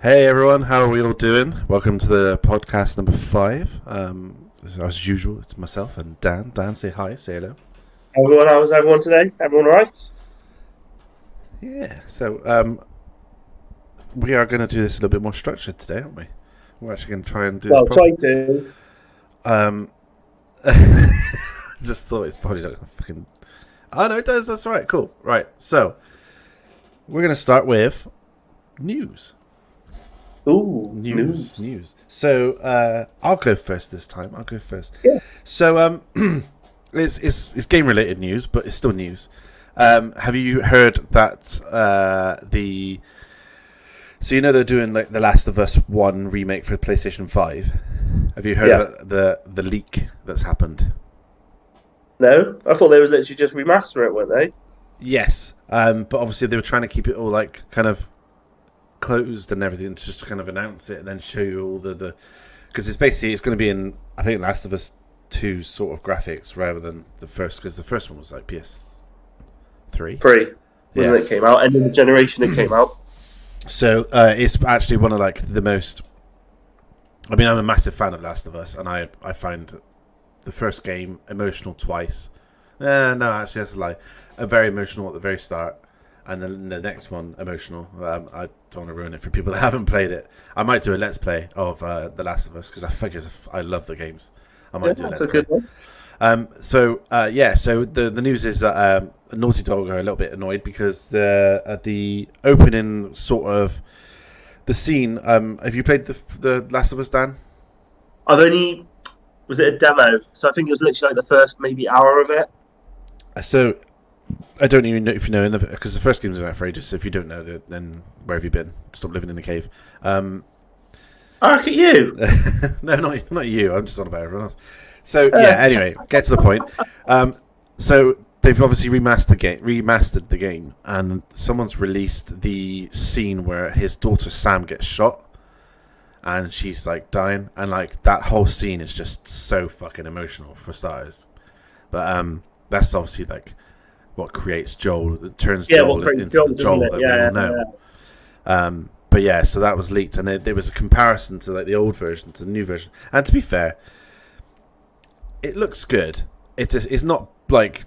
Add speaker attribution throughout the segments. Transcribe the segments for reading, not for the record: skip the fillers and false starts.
Speaker 1: Hey everyone, how are we all doing? Welcome to the podcast number 5. As usual, it's myself and Dan. Dan, say hi, say hello.
Speaker 2: Everyone, how's everyone today? Everyone all right?
Speaker 1: Yeah, so we are going to do this a little bit more structured today, aren't we? We're actually going to try and do this
Speaker 2: Well, try
Speaker 1: properly.
Speaker 2: to.
Speaker 1: Um, just thought it's probably not going to fucking... Oh no, it does, that's alright, cool. Right, so we're going to start with news.
Speaker 2: Ooh,
Speaker 1: News. So I'll go first this time.
Speaker 2: Yeah.
Speaker 1: So it's game related news, but it's still news. Have you heard that so you know they're doing like the Last of Us 1 remake for PlayStation 5? Have you heard about the leak that's happened?
Speaker 2: No, I thought they would literally just remaster it, weren't they?
Speaker 1: Yes. But obviously they were trying to keep it all like kind of closed and everything to just kind of announce it and then show you all the because it's going to be in, I think, Last of Us 2 sort of graphics rather than the first, because the first one was like PS3
Speaker 2: when it came out, and in the generation it came out.
Speaker 1: So it's actually one of like the most, I mean, I'm a massive fan of Last of Us, and I find the first game emotional twice. No, actually that's a lie. Very emotional at the very start, and then the next one emotional. I don't want to ruin it for people that haven't played it. I might do a let's play of The Last of Us, because I love the games. I might do a let's play.
Speaker 2: Good one.
Speaker 1: So the news is that Naughty Dog are a little bit annoyed because the opening sort of the scene. Have you played the Last of Us, Dan?
Speaker 2: Was it a demo? So I think it was literally like the first maybe hour of it.
Speaker 1: So I don't even know if you know, because the first game's been out for ages. So if you don't know, then where have you been? Stop living in the cave.
Speaker 2: Look at you.
Speaker 1: No, not you. I'm just on about everyone else. So anyway, get to the point. So they've obviously remastered the game, and someone's released the scene where his daughter Sam gets shot, and she's like dying, and like that whole scene is just so fucking emotional for starters. But that's obviously like what creates Joel. It turns Joel into the Joel that we all know. Yeah. But yeah, so that was leaked, and there was a comparison to like the old version to the new version. And to be fair, it looks good. It's not like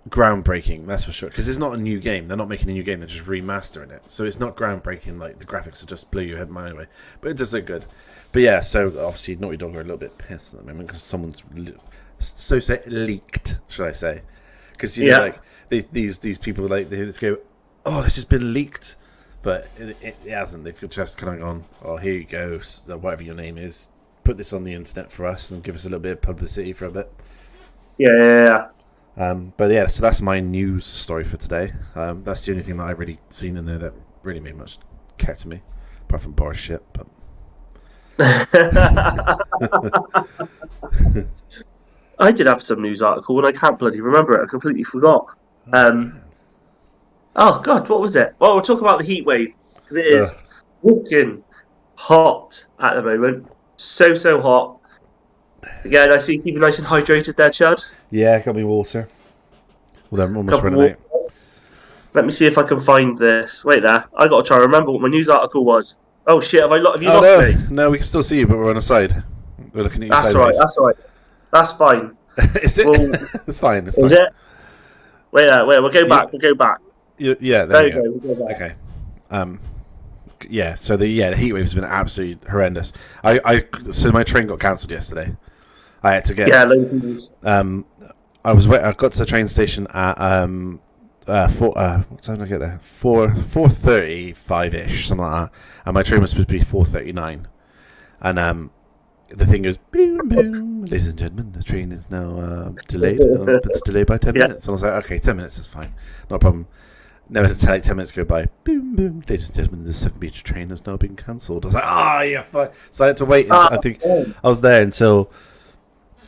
Speaker 1: groundbreaking, that's for sure, because it's not a new game. They're not making a new game; they're just remastering it. So it's not groundbreaking. Like the graphics are just blow your head mind away, but it does look good. But yeah, so obviously Naughty Dog are a little bit pissed at the moment because someone's leaked, should I say? Because you know, like these people like they just go, "Oh, this has been leaked," but it hasn't. They've just kind of gone, "Oh, here you go, whatever your name is. Put this on the internet for us and give us a little bit of publicity for a bit."
Speaker 2: Yeah.
Speaker 1: But yeah, so that's my news story for today. That's the only thing that I've really seen in there that really made much care to me, apart from bar shit. But
Speaker 2: I did have some news article and I can't bloody remember it. I completely forgot. Oh God, what was it? Well, we'll talk about the heat wave, because it is fucking hot at the moment. So hot. Again, I see you keeping nice and hydrated there, Chad.
Speaker 1: Yeah, got me water. Well, I'm almost running out.
Speaker 2: Let me see if I can find this. Wait there. I got to try and remember what my news article was. Oh shit, have you lost me?
Speaker 1: No, we can still see you, but we're on the side. We're looking at you sideways.
Speaker 2: That's right. That's fine.
Speaker 1: Is it? It's fine.
Speaker 2: Is it? Wait there. We'll go back.
Speaker 1: Yeah, there you go. We'll go back. Okay. Yeah, so the heat wave has been absolutely horrendous. So my train got cancelled yesterday. I had to get.
Speaker 2: Yeah, loads.
Speaker 1: I got to the train station at what time did I get there? 4:35ish, something like that. And my train was supposed to be 4:39. And the thing goes boom boom. Ladies and gentlemen, the train is now delayed. It's delayed by 10 minutes. And I was like, okay, 10 minutes is fine, not a problem. Never to like 10 minutes go by. Boom, boom. Ladies and gentlemen, the 7 Beach train has now been cancelled. I was like, yeah, fuck. So I had to wait. I think I was there until,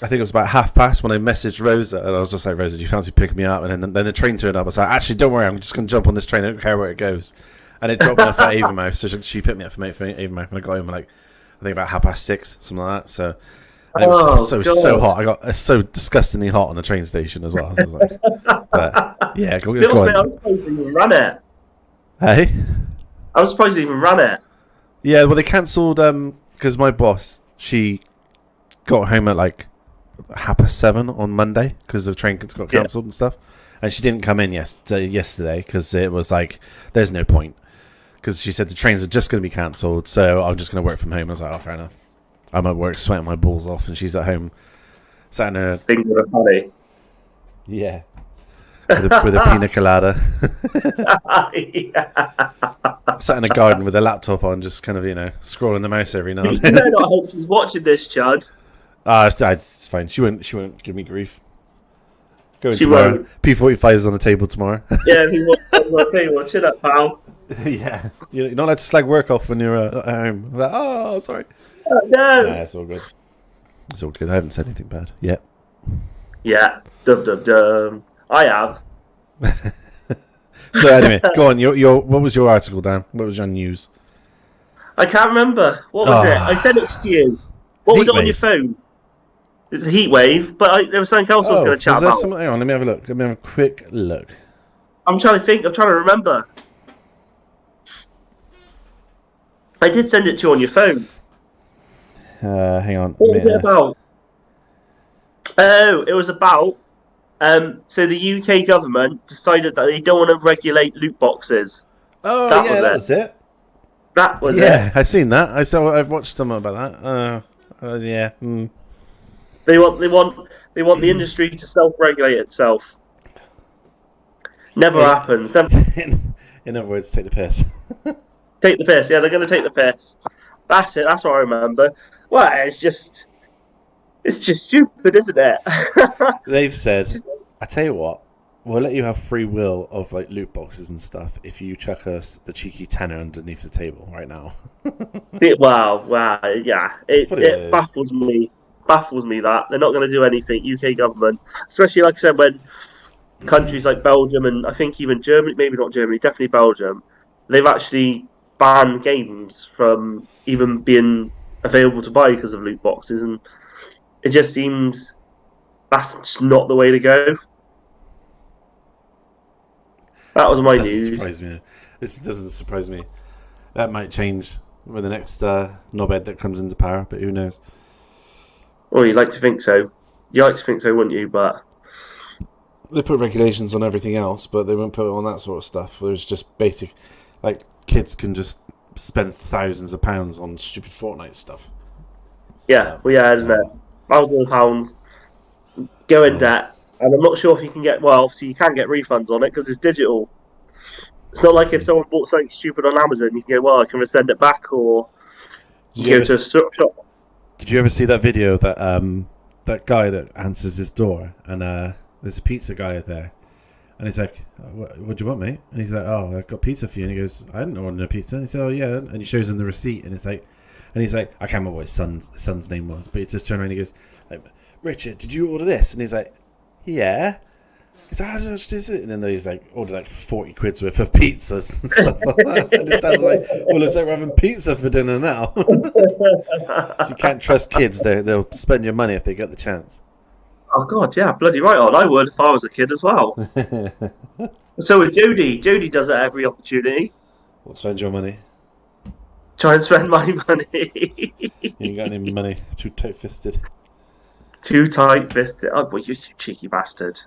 Speaker 1: I think it was about 30:30 when I messaged Rosa. And I was just like, Rosa, do you fancy picking me up? And then the train turned up. I was like, actually, don't worry. I'm just going to jump on this train. I don't care where it goes. And it dropped me off at Avonmouth. So she picked me up from Avonmouth. And I got home like, I think about 6:30, something like that. So And it was so hot. I got so disgustingly hot on the train station as well. So I was like, but yeah, go on.
Speaker 2: I was surprised they even ran it.
Speaker 1: Hey?
Speaker 2: I was surprised they even ran it.
Speaker 1: Yeah, well, they cancelled because my boss, she got home at like 7:30 on Monday because the train got cancelled and stuff, and she didn't come in yesterday because it was like there's no point because she said the trains are just going to be cancelled, so I'm just going to work from home. I was like, oh, fair enough. I'm at work sweating my balls off, and she's at home sat in her
Speaker 2: Finger of honey.
Speaker 1: yeah with a pina colada. Sat in a garden with a laptop on, just kind of scrolling the mouse every now and then.
Speaker 2: You better not hope she's watching this, Chud.
Speaker 1: It's fine. She won't give me grief. Going
Speaker 2: She
Speaker 1: tomorrow.
Speaker 2: won't.
Speaker 1: P45 is on the table tomorrow.
Speaker 2: Yeah, he won't. I'll tell you what, chill up, pal.
Speaker 1: Yeah, you're not allowed to slag work off when you're at home. I'm like, oh, sorry.
Speaker 2: Oh, no.
Speaker 1: Yeah, it's all good. It's all good. I haven't said anything bad yet.
Speaker 2: Yeah, dum. I have.
Speaker 1: So anyway, go on. What was your article, Dan? What was your news?
Speaker 2: I can't remember. What was it? I sent it to you. What was it on your phone? It's a heat wave, but there was something else I was going to chat about.
Speaker 1: Hang on, let me have a look. Let me have a quick look.
Speaker 2: I'm trying to think. I'm trying to remember. I did send it to you on your phone.
Speaker 1: Hang on.
Speaker 2: What was it about? Oh, it was about. So the UK government decided that they don't want to regulate loot boxes.
Speaker 1: Oh,
Speaker 2: that
Speaker 1: was it.
Speaker 2: That was it.
Speaker 1: Yeah, I've seen that. I've watched something about that. Yeah. Mm.
Speaker 2: They want the industry to self-regulate itself. Never happens.
Speaker 1: In other words, take the piss.
Speaker 2: Take the piss. Yeah, they're going to take the piss. That's it. That's what I remember. Well, it's just stupid, isn't it?
Speaker 1: They've said, I tell you what, we'll let you have free will of like loot boxes and stuff if you chuck us the cheeky tenner underneath the table right now.
Speaker 2: Wow, yeah. It baffles me. Baffles me that they're not going to do anything. UK government, especially like I said, when countries like Belgium and I think even Germany, maybe not Germany, definitely Belgium, they've actually banned games from even being available to buy because of loot boxes, and it just seems that's just not the way to go. That was my news.
Speaker 1: Surprise me. This doesn't surprise me. That might change with the next knobhead that comes into power, but who knows?
Speaker 2: Well, you'd like to think so. You like to think so, wouldn't you? But
Speaker 1: they put regulations on everything else, but they won't put it on that sort of stuff. Where it's just basic, like kids can just spend thousands of pounds on stupid Fortnite stuff.
Speaker 2: Yeah, well, yeah, isn't it? Thousands of pounds, go in debt, and I'm not sure if you can get. Well, obviously you can get refunds on it because it's digital. It's not like if someone bought something stupid on Amazon, you can go, well, I can send it back, or you go to a shop.
Speaker 1: Did you ever see that video that that guy that answers his door and there's a pizza guy there, and he's like, what do you want, mate? And he's like, oh, I've got pizza for you. And he goes, I didn't order a pizza. And he said, oh yeah, and he shows him the receipt, and he's like, I can't remember what his son's name was, but he just turned around and he goes, like, Richard, did you order this? And he's like, yeah. He's like, how much is it? And then he's like, ordered like 40 quid's worth of pizzas and stuff like that. And his dad was like, well, looks like we're having pizza for dinner now. You can't trust kids. They'll spend your money if they get the chance.
Speaker 2: Oh, God, yeah, bloody right on. I would if I was a kid as well. So with Jodie. Jodie does it every opportunity.
Speaker 1: Well, spend your money.
Speaker 2: Try and spend my money.
Speaker 1: You ain't got any money. Too tight-fisted.
Speaker 2: Too tight-fisted. Oh, boy, you cheeky bastard.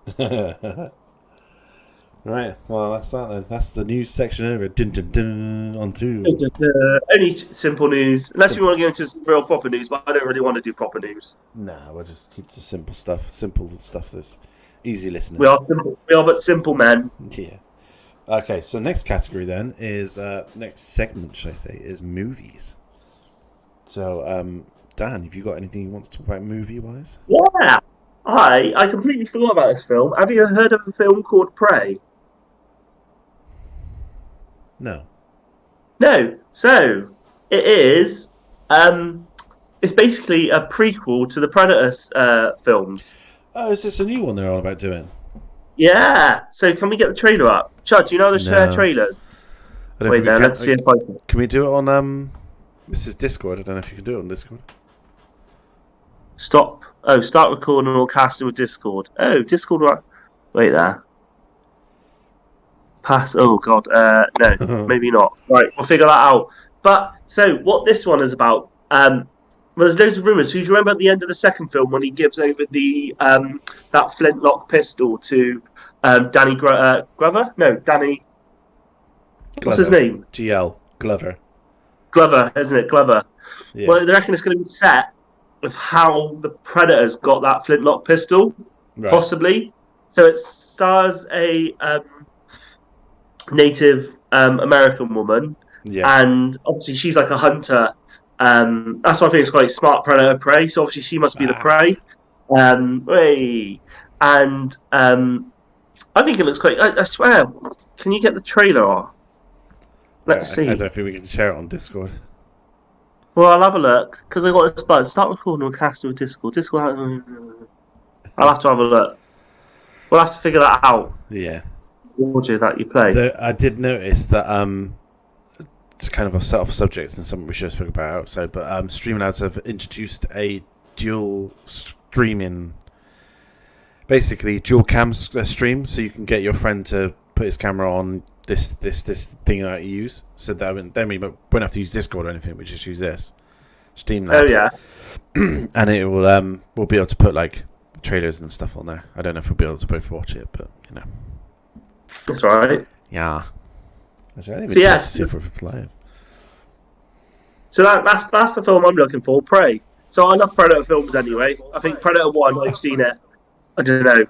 Speaker 1: Right, well, that's that then. That's the news section over. Dun, dun, dun, on to...
Speaker 2: Only simple news. Unless you want to go into some real proper news, but I don't really want to do proper news.
Speaker 1: Nah, we'll just keep the simple stuff. Simple stuff that's easy listening.
Speaker 2: We are simple. We are but simple men.
Speaker 1: Yeah. Okay, so next category then is... next segment, should I say, is movies. So, Dan, have you got anything you want to talk about movie-wise?
Speaker 2: Yeah. I completely forgot about this film. Have you heard of a film called Prey?
Speaker 1: No.
Speaker 2: No. So it is. It's basically a prequel to the Predator films.
Speaker 1: Oh, is this a new one they're all about doing?
Speaker 2: Yeah. So can we get the trailer up? Chad, do you know the trailers? Wait, then let's see if I can.
Speaker 1: Can we do it on This is Discord. I don't know if you can do it on Discord.
Speaker 2: Stop. Oh, start recording or casting with Discord. Oh, Discord. Wait there. Pass. Oh God. No, maybe not. Right, we'll figure that out. But So what this one is about? Well, there's loads of rumours. So you remember at the end of the second film when he gives over the that flintlock pistol to Danny Glover? No, Danny. What's his
Speaker 1: Glover.
Speaker 2: name?
Speaker 1: GL Glover.
Speaker 2: Glover, isn't it? Glover.
Speaker 1: Yeah.
Speaker 2: Well, they reckon it's going to be set with how the Predators got that flintlock pistol, possibly. So it stars a Native American woman, and obviously she's like a hunter. That's why I think it's quite smart predator prey. So obviously she must be the prey. And I think it looks quite. I swear, can you get the trailer? Let's see.
Speaker 1: I don't think we can share it on Discord.
Speaker 2: Well, I'll have a look because I got this button. Start recording or cast with Discord. I'll have to have a look. We'll have to figure that out.
Speaker 1: Yeah.
Speaker 2: Audio that you play.
Speaker 1: I did notice that it's kind of a set off subject and something we should have spoken about outside, but Streamlabs have introduced a dual streaming, basically dual cam stream, so you can get your friend to put his camera on this thing that you use, so that then we won't have to use Discord or anything. We just use this Streamlabs.
Speaker 2: Oh yeah.
Speaker 1: And it will we'll be able to put like trailers and stuff on there. I don't know if we'll be able to both watch it, but you know.
Speaker 2: That's right.
Speaker 1: Yeah.
Speaker 2: So yes. So that's the film I'm looking for, Prey. So I love Predator films anyway. I think Predator 1, I've seen it, I don't know,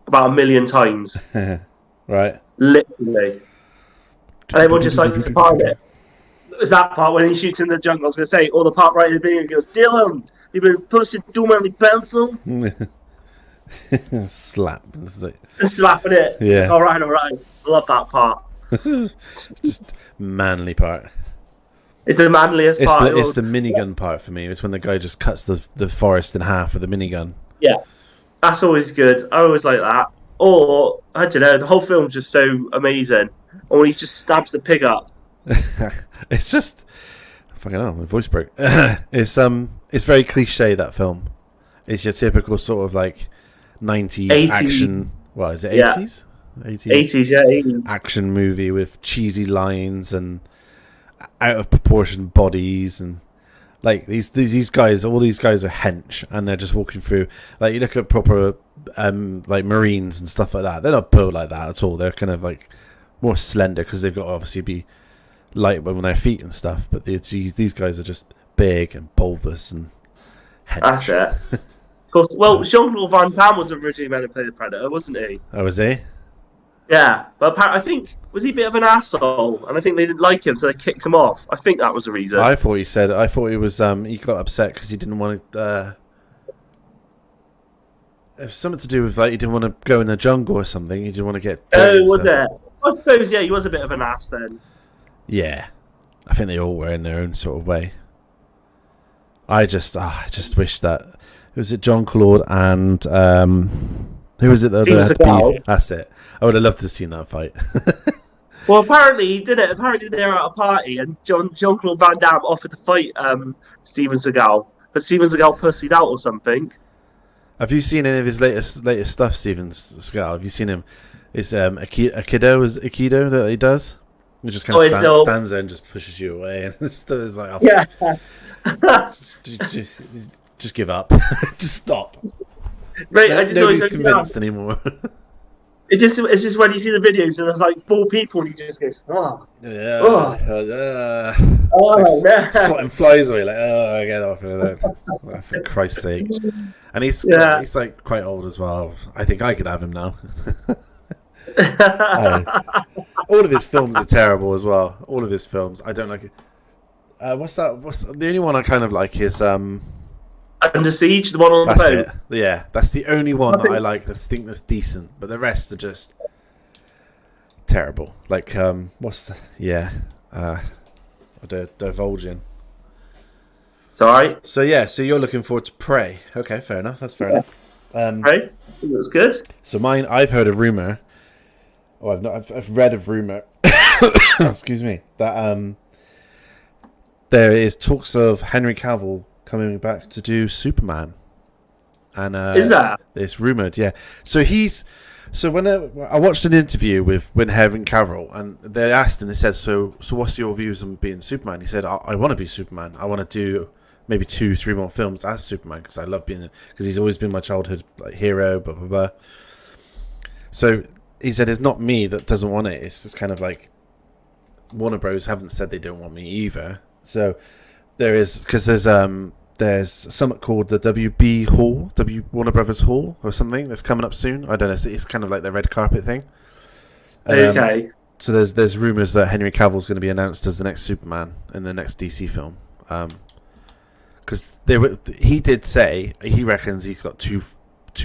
Speaker 2: about 1 million times.
Speaker 1: Right.
Speaker 2: Literally. And everyone just likes to part it. There's that part when he shoots in the jungle, I was going to say, or the part right at the beginning, he goes, Dylan, you've been pushing too many pencils.
Speaker 1: Slap.
Speaker 2: Slapping it.
Speaker 1: Yeah.
Speaker 2: All right. I love that part.
Speaker 1: Just manly part.
Speaker 2: It's the manliest part.
Speaker 1: It's the minigun part for me. It's when the guy just cuts the forest in half with a minigun.
Speaker 2: Yeah. That's always good. I always like that. Or, I don't know, the whole film's just so amazing. Or when he just stabs the pig up.
Speaker 1: It's just... Fucking hell, my voice broke. It's very cliche, that film. It's your typical sort of like 90s
Speaker 2: 80s.
Speaker 1: Action. What is it, 80s?
Speaker 2: Yeah. 80s, yeah. 80s.
Speaker 1: Action movie with cheesy lines and out of proportion bodies, and like these guys, all these guys are hench, and they're just walking through. Like you look at proper like Marines and stuff like that. They're not built like that at all. They're kind of like more slender because they've got to obviously be light on their feet and stuff. But these guys are just big and bulbous and hench.
Speaker 2: That's it. Of course. Well, Jean-Claude Van Damme was originally meant to play the Predator, wasn't he?
Speaker 1: Oh, was he?
Speaker 2: Yeah, but apparently, I think was he a bit of an asshole, and I think they didn't like him, so they kicked him off. I think that was the reason.
Speaker 1: I thought he was he got upset because he didn't want to. It was something to do with like he didn't want to go in the jungle or something. He didn't want to get.
Speaker 2: Oh, was it? I suppose he was a bit of an ass then.
Speaker 1: Yeah, I think they all were in their own sort of way. I just wish that it was Jean-Claude and who was it that had beef? That's it. I would have loved to have seen that fight.
Speaker 2: Well, apparently he did it. Apparently they were at a party and Jean-Claude Van Damme offered to fight Steven Seagal, but Steven Seagal pussied out or something.
Speaker 1: Have you seen any of his latest stuff, Steven Seagal? Have you seen him? Is Aikido that he does? He just kind of stands there and just pushes you away, and it's like, oh,
Speaker 2: yeah,
Speaker 1: just give up, just stop.
Speaker 2: Right,
Speaker 1: Nobody's convinced anymore.
Speaker 2: It's just when you see the videos and there's like 4 people and you just go, oh.
Speaker 1: Yeah.
Speaker 2: Oh,
Speaker 1: like swatting flies away, like, oh, get off of that. Oh, for Christ's sake. And he's like quite old as well. I think I could have him now. All of his films are terrible as well. All of his films. I don't like it. What's the only one I kind of like is
Speaker 2: Under Siege, the one on the boat.
Speaker 1: It. Yeah, that's the only one that I like. I think that's decent, but the rest are just terrible. Like divulging.
Speaker 2: It's alright.
Speaker 1: So you're looking forward to Prey. Okay, fair enough. That's fair enough.
Speaker 2: Prey, that's good.
Speaker 1: So mine, I've heard of rumor. Oh, I've read of rumor. Excuse me. That there is talks of Henry Cavill coming back to do Superman. and
Speaker 2: is that?
Speaker 1: it's rumored. Yeah, so when I watched an interview with Henry Cavill, and they asked him, they said, so what's your views on being Superman? He said, I want to be Superman. I want to do maybe 2-3 more films as Superman because I love being, because he's always been my childhood hero, blah blah blah. So he said it's not me that doesn't want it. It's just kind of like Warner Bros haven't said they don't want me either. So there's something called the WB Hall, Warner Brothers Hall or something that's coming up soon. I don't know. It's kind of like the red carpet thing.
Speaker 2: Okay.
Speaker 1: So there's rumors that Henry Cavill's going to be announced as the next Superman in the next DC film. Because he did say he reckons he's got two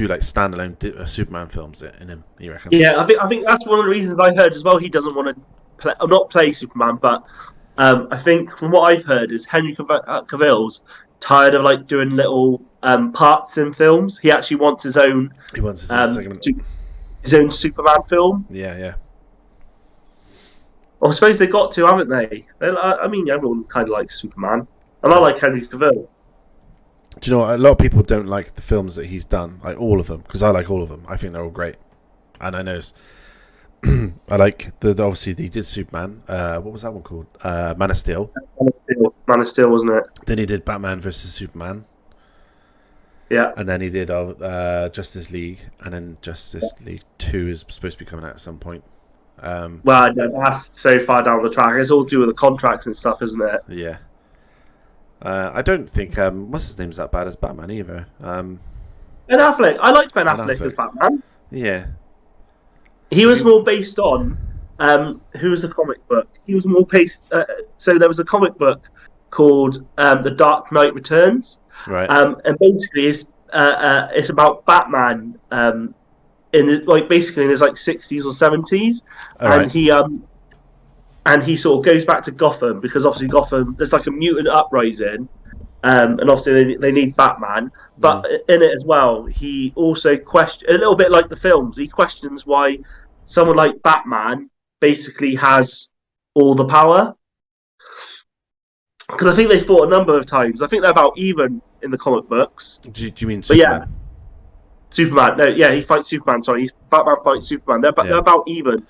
Speaker 1: like standalone Superman films in him. He reckons.
Speaker 2: Yeah, I think that's one of the reasons I heard as well. He doesn't want to not play Superman, but I think from what I've heard is Henry Cavill's tired of like doing little parts in films. He actually wants his own.
Speaker 1: He wants his own segment.
Speaker 2: His own Superman film.
Speaker 1: Yeah.
Speaker 2: Well, I suppose they got to, haven't they? I mean, everyone kind of likes Superman, and I like Henry Cavill.
Speaker 1: Do you know what? A lot of people don't like the films that he's done, like all of them, because I like all of them. I think they're all great, and I know I like the obviously he did Superman. What was that one called? Man of Steel.
Speaker 2: Man of Steel, wasn't it?
Speaker 1: Then he did Batman versus Superman.
Speaker 2: Yeah.
Speaker 1: And then he did Justice League, and then Justice League 2 is supposed to be coming out at some point.
Speaker 2: Well, that's so far down the track. It's all to do with the contracts and stuff, isn't it?
Speaker 1: Yeah. I don't think what's his name's that bad as Batman either. Ben
Speaker 2: Affleck. I liked Ben Affleck as Batman.
Speaker 1: Yeah.
Speaker 2: He was more based on who was the comic book? He was more based. So there was a comic book called The Dark Knight Returns,
Speaker 1: right?
Speaker 2: And basically it's about Batman basically in his like 60s or 70s, and he sort of goes back to Gotham because obviously Gotham there's like a mutant uprising, and obviously they need Batman. But in it as well, he also questions a little bit like the films. He questions why someone like Batman basically has all the power. Because I think they fought a number of times. I think they're about even in the comic books.
Speaker 1: Do you mean Superman?
Speaker 2: But yeah, Superman. No, yeah, he fights Superman. Sorry, Batman fights Superman. They're about even.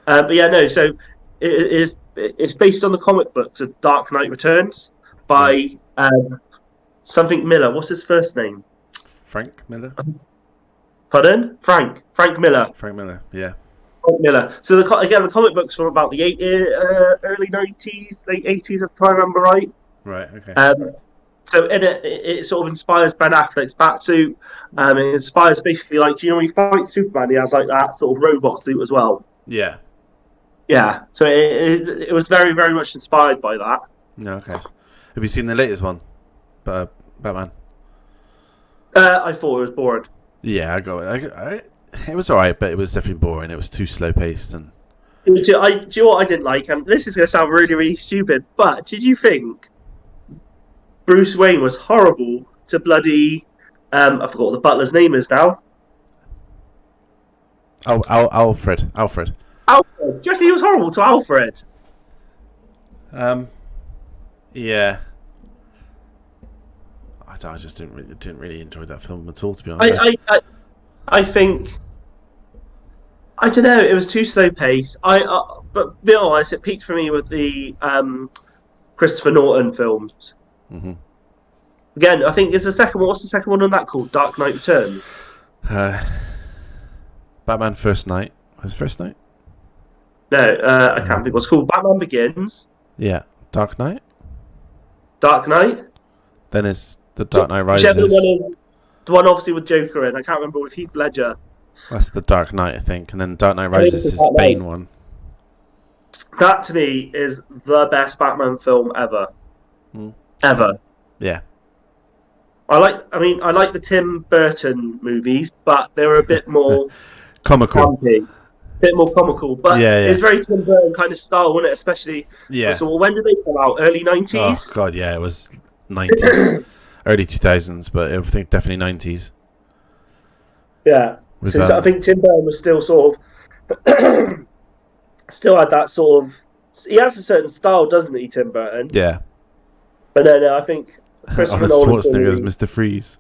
Speaker 2: But yeah, no. So it's based on the comic books of Dark Knight Returns by something Miller. What's his first name?
Speaker 1: Frank Miller.
Speaker 2: Pardon? Frank Miller.
Speaker 1: Frank Miller. Yeah.
Speaker 2: Frank Miller. So the comic books from about the early 90s, late 80s, if I remember right.
Speaker 1: Right. Okay.
Speaker 2: So in it sort of inspires Ben Affleck's Batsuit. It inspires basically like, do you know when he fights Superman, he has like that sort of robot suit as well.
Speaker 1: Yeah.
Speaker 2: Yeah. So it was very, very much inspired by that.
Speaker 1: No. Okay. Have you seen the latest one, Batman?
Speaker 2: I thought it was boring.
Speaker 1: Yeah, I got it. It was alright, but it was definitely boring. It was too slow paced and.
Speaker 2: Do you know what I didn't like? And this is going to sound really, really stupid, but did you think Bruce Wayne was horrible to bloody... I forgot what the butler's name is now.
Speaker 1: Oh, Alfred.
Speaker 2: Alfred. Do you reckon he was horrible to Alfred?
Speaker 1: Yeah. I just didn't really enjoy that film at all, to be honest.
Speaker 2: I think... I don't know. It was too slow paced. But to be honest, it peaked for me with the Christopher Norton films.
Speaker 1: Mm-hmm.
Speaker 2: Again, I think it's the second one. What's the second one on that called? Dark Knight Returns.
Speaker 1: Batman First Night. Was it First Night?
Speaker 2: No, I can't think what's called. Batman Begins.
Speaker 1: Yeah, Dark Knight.
Speaker 2: Dark Knight.
Speaker 1: Then it's the Dark Knight Rises.
Speaker 2: The one obviously with Joker in. I can't remember with Heath Ledger.
Speaker 1: That's the Dark Knight, I think, and then Dark Knight Rises is the Bane one.
Speaker 2: That to me is the best Batman film ever. Ever.
Speaker 1: Yeah.
Speaker 2: I like the Tim Burton movies, but they were a bit more
Speaker 1: comical.
Speaker 2: Campy, a bit more comical, but it was very Tim Burton kind of style, wasn't it? Especially.
Speaker 1: Yeah.
Speaker 2: So when did they come out? Early 90s.
Speaker 1: Oh God, yeah, it was 90s, early 2000s, but I think definitely 90s.
Speaker 2: Yeah. So I think Tim Burton was still sort of still had that sort of. He has a certain style, doesn't he, Tim Burton?
Speaker 1: Yeah.
Speaker 2: But no, I think Christopher Nolan.
Speaker 1: Schwarzenegger as Mr. Freeze.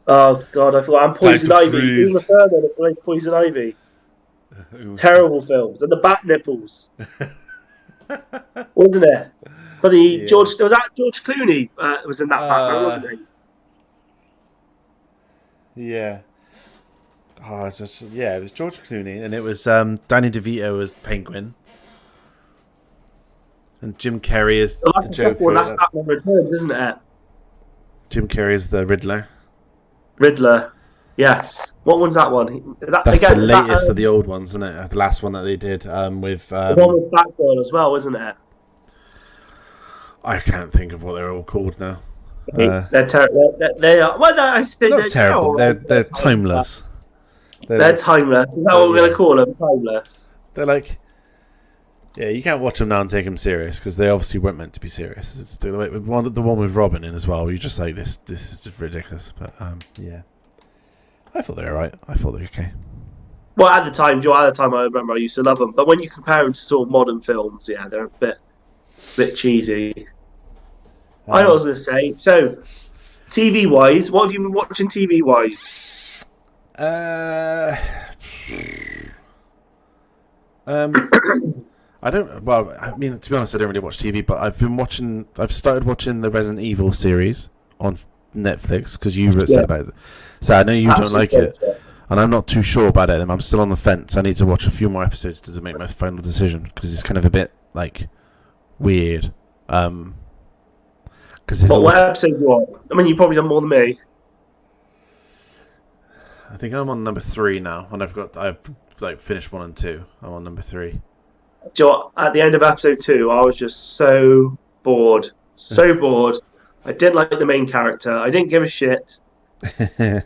Speaker 2: Oh God, I thought I'm Poison
Speaker 1: to
Speaker 2: Ivy.
Speaker 1: freeze.
Speaker 2: Uma Thurman played Poison Ivy. Terrible films. And the bat nipples, wasn't it? But
Speaker 1: Yeah.
Speaker 2: Was that George Clooney was in that Batman, wasn't he?
Speaker 1: Yeah. Oh, it was George Clooney, and it was Danny DeVito as Penguin, and Jim Carrey as the Joker.
Speaker 2: That's Batman Returns, isn't it?
Speaker 1: Jim Carrey is the Riddler.
Speaker 2: Riddler. Yes. What one's that one?
Speaker 1: That's again, the latest of the old ones, isn't it? The last one that they did with...
Speaker 2: the one with Batgirl as well, isn't it?
Speaker 1: I can't think of what they're all called now.
Speaker 2: They're terrible. They are... Well, no, I say
Speaker 1: they're terrible. They're timeless.
Speaker 2: They're timeless. Is that what we're going to call them? Timeless.
Speaker 1: They're like... Yeah, you can't watch them now and take them serious, because they obviously weren't meant to be serious. It's the one with Robin in as well. You're just like, this is just ridiculous. But, yeah. I thought they were right. I thought they were okay.
Speaker 2: Well, at the time, I remember I used to love them. But when you compare them to sort of modern films, yeah, they're a bit cheesy. I know what I was going to say. So, TV-wise, what have you been watching TV-wise?
Speaker 1: I don't... Well, I mean, to be honest, I don't really watch TV, but I've started watching the Resident Evil series on Netflix, because you said about it. So I know you don't like it, and I'm not too sure about it. I'm still on the fence. I need to watch a few more episodes to make my final decision, because it's kind of a bit like weird. What
Speaker 2: episode you on? I mean, you've probably done more than me.
Speaker 1: I think I'm on number 3 now, and I've finished 1 and 2. I'm on number 3.
Speaker 2: Do you know what? At the end of episode 2, I was just so bored. So bored. I didn't like the main character. I didn't give a shit.
Speaker 1: There's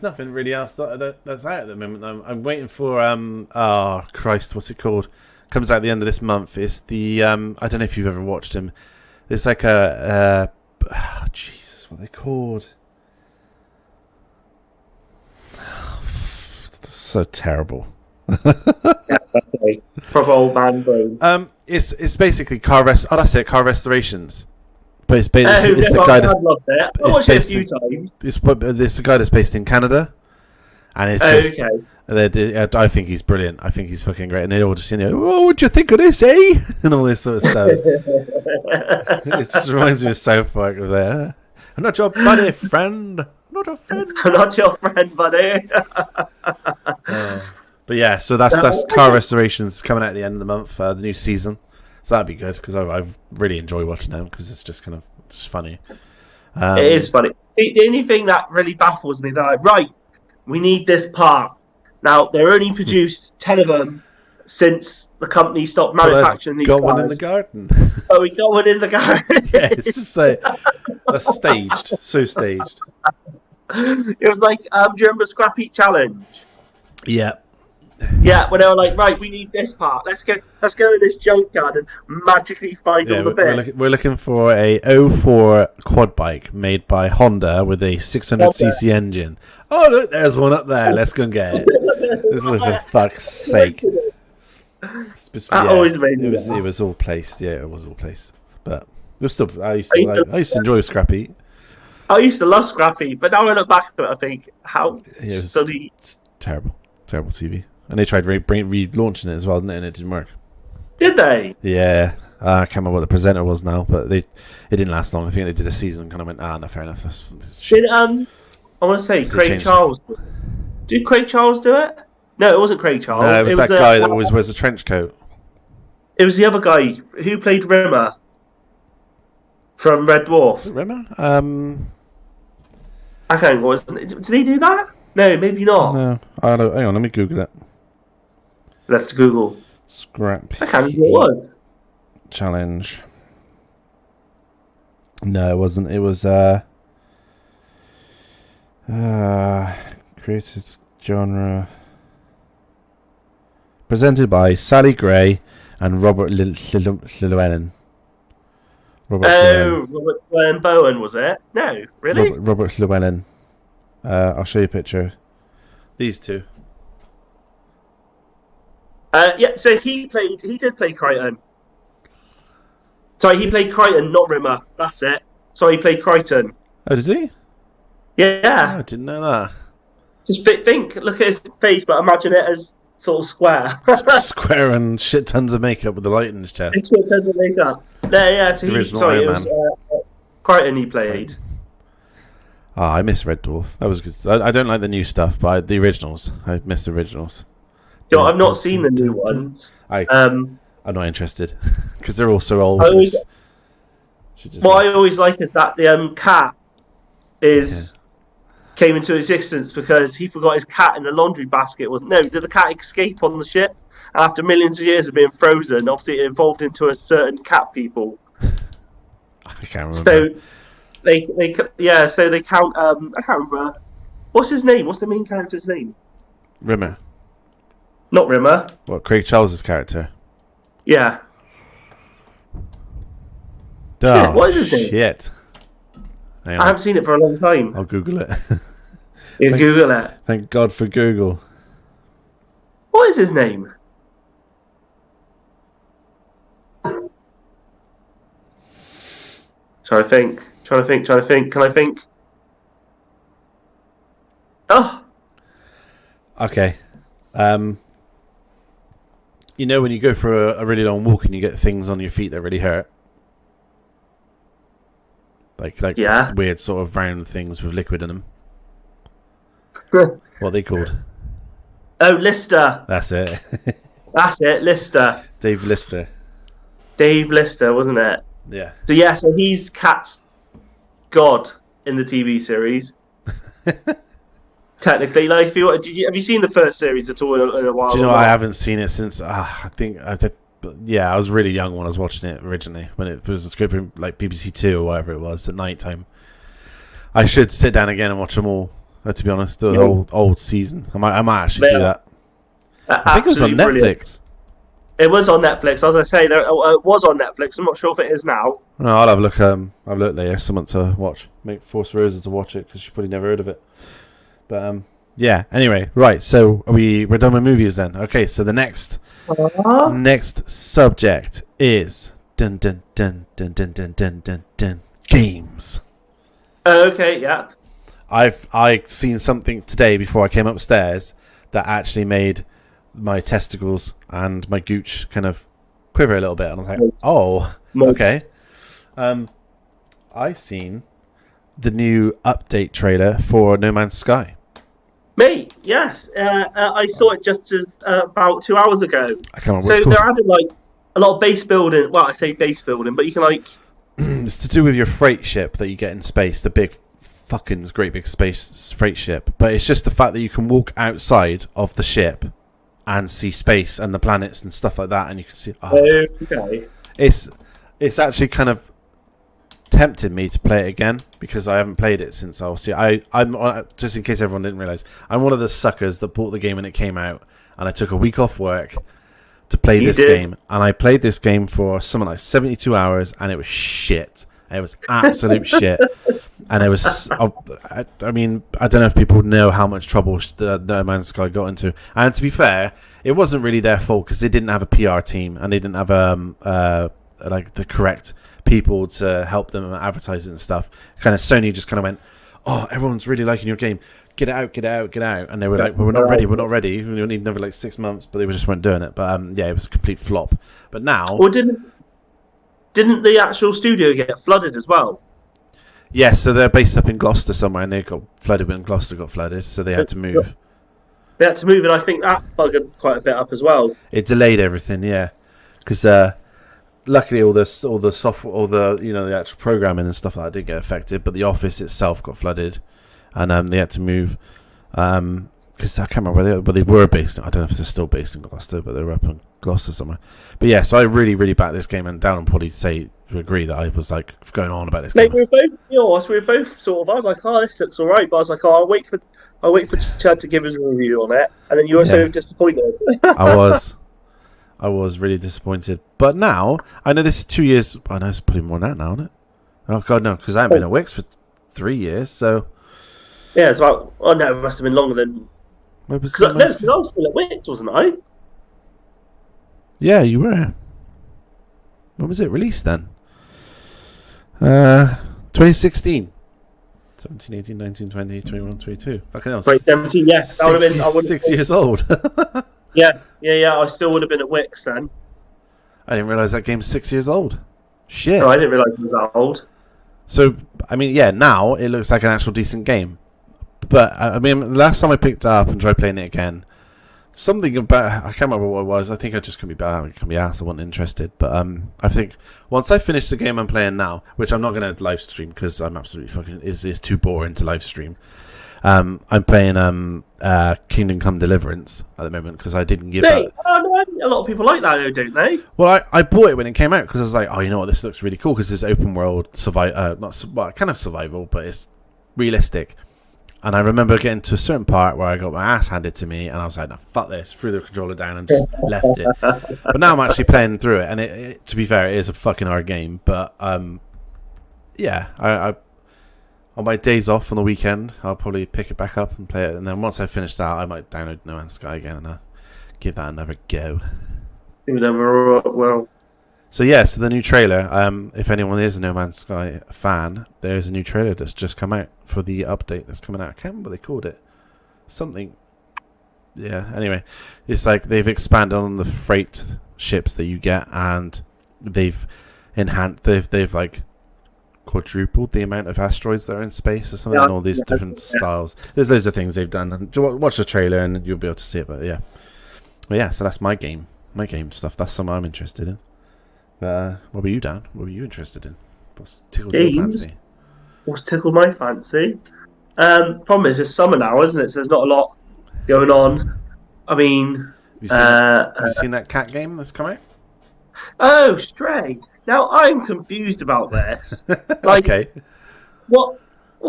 Speaker 1: nothing really else that's out at the moment. I'm waiting for oh Christ, what's it called? Comes out at the end of this month. It's the I don't know if you've ever watched him. It's like Jesus, what are they called? It's so terrible.
Speaker 2: Proper old man brain.
Speaker 1: It's basically car restorations. But it's the guy that's... I watched it a few times. It's the guy that's based in Canada. And it's just... Okay. I think he's brilliant. I think he's fucking great. And they all just, oh, what'd you think of this, eh? And all this sort of stuff. It just reminds me of South Park of there. I'm not your buddy, friend. Not your friend.
Speaker 2: I'm not your friend, buddy.
Speaker 1: But yeah, so that's car restorations coming out at the end of the month, the new season. So that'd be good, because I really enjoy watching them, because it's just kind of just funny.
Speaker 2: It is funny. The only thing that really baffles me, right, we need this part. Now, they're only produced 10 of them since the company stopped manufacturing these cars.
Speaker 1: Got one in the garden.
Speaker 2: Oh, we got one in the garden.
Speaker 1: Yeah, it's just like, that's staged. So staged.
Speaker 2: It was like, do you remember Scrap Heap Challenge?
Speaker 1: Yeah.
Speaker 2: Yeah, when they were like, right, we need this part. Let's go in this junkyard and magically find all the bits.
Speaker 1: We're looking for a 04 quad bike made by Honda with a 600cc engine. Oh, look, there's one up there. Let's go and get it. This is for fuck's sake.
Speaker 2: Always made me
Speaker 1: it was all placed. Yeah, it was all placed. But it was still, I used to enjoy Scrappy.
Speaker 2: I used to love Scrappy, but now I look back at it, I think, how silly.
Speaker 1: It's terrible TV. And they tried relaunching it as well, didn't they? And it didn't work.
Speaker 2: Did they?
Speaker 1: Yeah. I can't remember what the presenter was now, but it didn't last long. I think they did a season and kind of went, no, fair enough.
Speaker 2: Did I want to say Craig Charles? Did Craig Charles do it? No, it wasn't Craig Charles.
Speaker 1: No, it was that guy that always wears a trench coat.
Speaker 2: It was the other guy who played Rimmer from Red Dwarf.
Speaker 1: Was it Rimmer?
Speaker 2: I can't remember. Did he do that? No, maybe not.
Speaker 1: No. Hang on, let me Google it.
Speaker 2: Left to Google.
Speaker 1: Scrap.
Speaker 2: I can't remember what it was.
Speaker 1: Challenge. No, it wasn't. It was created genre. Presented by Sally Gray and Robert Llewellyn.
Speaker 2: Robert Llewellyn Bowen, was it? No, really?
Speaker 1: Robert Llewellyn. I'll show you a picture. These two.
Speaker 2: Yeah, so he did play Crichton. Sorry, he played Crichton, not Rimmer. That's it. So he played Crichton.
Speaker 1: Oh, did he?
Speaker 2: Yeah.
Speaker 1: Oh, I didn't know that.
Speaker 2: Just look at his face, but imagine it as sort of square.
Speaker 1: Square and shit tons of makeup with the light in his chest.
Speaker 2: Shit tons of makeup. Yeah. So
Speaker 1: Original Iron Man.
Speaker 2: Crichton he played.
Speaker 1: Oh, I miss Red Dwarf. That was good. I don't like the new stuff, but the originals. I miss the originals.
Speaker 2: You know, I've not seen the new ones.
Speaker 1: I'm not interested because they're all so old.
Speaker 2: I always like is that the cat came into existence because he forgot his cat in the laundry basket. Did the cat escape on the ship? And after millions of years of being frozen, obviously it evolved into a certain cat people.
Speaker 1: I can't remember.
Speaker 2: So they count. I can't remember. What's his name? What's the main character's name?
Speaker 1: Rimmer.
Speaker 2: Not Rimmer.
Speaker 1: What, Craig Charles's character?
Speaker 2: Yeah.
Speaker 1: Oh,
Speaker 2: what is his name?
Speaker 1: Shit.
Speaker 2: I haven't seen it for a long time.
Speaker 1: I'll Google it.
Speaker 2: Google it.
Speaker 1: Thank God for Google.
Speaker 2: What is his name? Trying to think. Can I think? Oh.
Speaker 1: Okay. You know when you go for a really long walk and you get things on your feet that really hurt? Like weird sort of round things with liquid in them. What are they called?
Speaker 2: Oh, Lister.
Speaker 1: That's it.
Speaker 2: That's it, Lister.
Speaker 1: Dave Lister.
Speaker 2: Dave Lister, wasn't it?
Speaker 1: Yeah.
Speaker 2: So he's Cat's god in the TV series. Technically, like, have you seen the first series at all in a while?
Speaker 1: Do you know, I haven't seen it since, I think, I was really young when I was watching it originally, when it was scoping like BBC Two or whatever it was at night time. I should sit down again and watch them all, to be honest, the old season. I might actually do that. I think it was on Netflix. Brilliant.
Speaker 2: It was on Netflix. As I say, it was on Netflix. I'm not sure if it is now.
Speaker 1: No, I'll have a look. I'll look later. Someone to watch. Force Rosa to watch it because she probably never heard of it. But yeah. Anyway, right. So we're done with movies then. Okay. So the next subject is games.
Speaker 2: Okay. Yeah.
Speaker 1: I seen something today before I came upstairs that actually made my testicles and my gooch kind of quiver a little bit, and I was like, "Oh, okay." I seen the new update trailer for No Man's Sky.
Speaker 2: Mate, yes, I saw it just as about 2 hours ago.
Speaker 1: I can't remember what it's called.
Speaker 2: They're adding like a lot of base building. Well, I say base building, but you can like
Speaker 1: it's to do with your freight ship that you get in space, the big fucking great big space freight ship. But it's just the fact that you can walk outside of the ship and see space and the planets and stuff like that, and you can see.
Speaker 2: Okay.
Speaker 1: It's actually kind of tempted me to play it again because I haven't played it since. Obviously, I'm just in case everyone didn't realize, I'm one of the suckers that bought the game when it came out, and I took a week off work to play this game, and I played this game for something like 72 hours, and it was shit. It was absolute shit. And it was, I mean, I don't know if people know how much trouble No Man's Sky got into. And to be fair, it wasn't really their fault because they didn't have a PR team and they didn't have like the correct people to help them advertise it and stuff. Kind of Sony just kind of went, "Oh, everyone's really liking your game. Get it out, get it out, get it out." And they were like, "Well, we're not ready. We need another like 6 months," but they just weren't doing it. But yeah, it was a complete flop. But now,
Speaker 2: well, didn't the actual studio get flooded as well?
Speaker 1: Yes, so they're based up in Gloucester somewhere, and they got flooded when Gloucester got flooded, so they had to move.
Speaker 2: They had to move, and I think that buggered quite a bit up as well.
Speaker 1: It delayed everything, yeah, because luckily all the software, the actual programming and stuff like that didn't get affected, but the office itself got flooded, and they had to move. Because I can't remember where they were based. I don't know if they're still based in Gloucester, but they were up in Gloucester somewhere. But yeah, so I really, really backed this game, and down and probably agree that I was like going on about this game.
Speaker 2: We were both sort of. I was like, "Oh, this looks all right," but I was like, "Oh, I'll wait for Chad to give his review on it," and then you were so disappointed.
Speaker 1: I was really disappointed. But now I know this is 2 years. I know it's probably more than that now, isn't it? Oh God, no, because I haven't been at Wix for 3 years. So
Speaker 2: yeah, it's about. Oh no, it must have been longer than. Because I was still at Wix, wasn't I?
Speaker 1: Yeah, you were. When was it released then? 2016. 17, 18, 19, 20, 21, 22. Fucking hell.
Speaker 2: 2017, yeah. That would have been. I
Speaker 1: 6 years old.
Speaker 2: Yeah. I still would have been at Wix then.
Speaker 1: I didn't realise that game's 6 years old. Shit.
Speaker 2: No, I didn't realise it was that old.
Speaker 1: So, I mean, yeah, now it looks like an actual decent game. But, I mean, the last time I picked it up and tried playing it again, something about... I can't remember what it was. I think I just couldn't be bad. I couldn't be asked. I wasn't interested. But I think once I finish the game I'm playing now, which I'm not going to live stream because I'm absolutely fucking... It's too boring to live stream. I'm playing Kingdom Come Deliverance at the moment because I didn't give that.
Speaker 2: Oh, no, a lot of people like that, though, don't they?
Speaker 1: Well, I bought it when it came out because I was like, oh, you know what, this looks really cool because it's open world kind of survival, but it's realistic. And I remember getting to a certain part where I got my ass handed to me, and I was like, no, fuck this, threw the controller down and just left it. But now I'm actually playing through it, and it to be fair, it is a fucking hard game. But yeah, I on my days off on the weekend, I'll probably pick it back up and play it. And then once I finish that, I might download No Man's Sky again and give that another go.
Speaker 2: Well.
Speaker 1: So yeah, so the new trailer. If anyone is a No Man's Sky fan, there's a new trailer that's just come out for the update that's coming out. I can't remember what they called it. Something. Yeah. Anyway, it's like they've expanded on the freight ships that you get, and they've enhanced. They've like quadrupled the amount of asteroids that are in space or something, and all these different styles. There's loads of things they've done. And watch the trailer and you'll be able to see it. But yeah, so that's my game stuff. That's something I'm interested in. What about you, Dan? What were you interested in? What's tickled your fancy?
Speaker 2: What's tickled my fancy? Problem is, it's summer now, isn't it? So there's not a lot going on. I mean,
Speaker 1: have you seen that cat game that's come out?
Speaker 2: Oh, Stray. Now I'm confused about this. Like,
Speaker 1: okay.
Speaker 2: What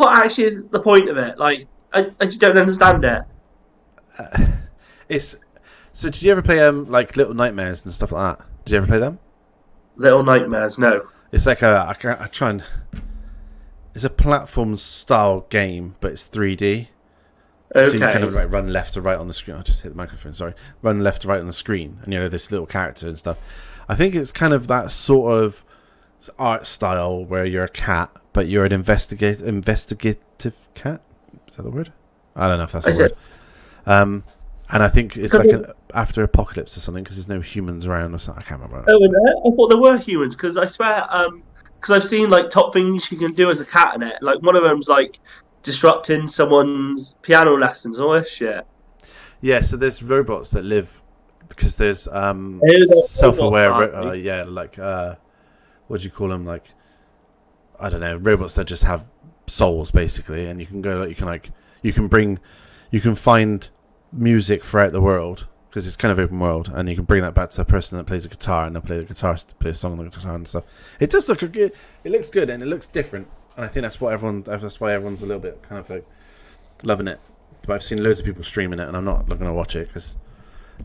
Speaker 2: actually is the point of it? Like, I just don't understand it.
Speaker 1: So did you ever play like Little Nightmares and stuff like that? Did you ever play them?
Speaker 2: Little Nightmares, no.
Speaker 1: It's like it's a platform style game, but it's 3D.
Speaker 2: Okay.
Speaker 1: So you kind of like run left to right on the screen. I just hit the microphone. Sorry, run left to right on the screen, and this little character and stuff. I think it's kind of that sort of art style where you're a cat, but you're an investigative cat. Is that the word? I don't know if that's the word. And I think it's like an after apocalypse or something because there's no humans around or something. I can't remember.
Speaker 2: Oh, I thought there were humans because I swear, because I've seen like top things you can do as a cat in it. Like one of them's like disrupting someone's piano lessons and all this shit.
Speaker 1: Yeah, so there's robots that live because there's self-aware. What do you call them? Like, I don't know, robots that just have souls basically, and you can go you can find music throughout the world because it's kind of open world, and you can bring that back to the person that plays a guitar, and they'll play the guitar, play a song on the guitar and stuff. It does look good. It looks good and it looks different, and I think that's why everyone's a little bit kind of like loving it. But I've seen loads of people streaming it, and I'm not going to watch it because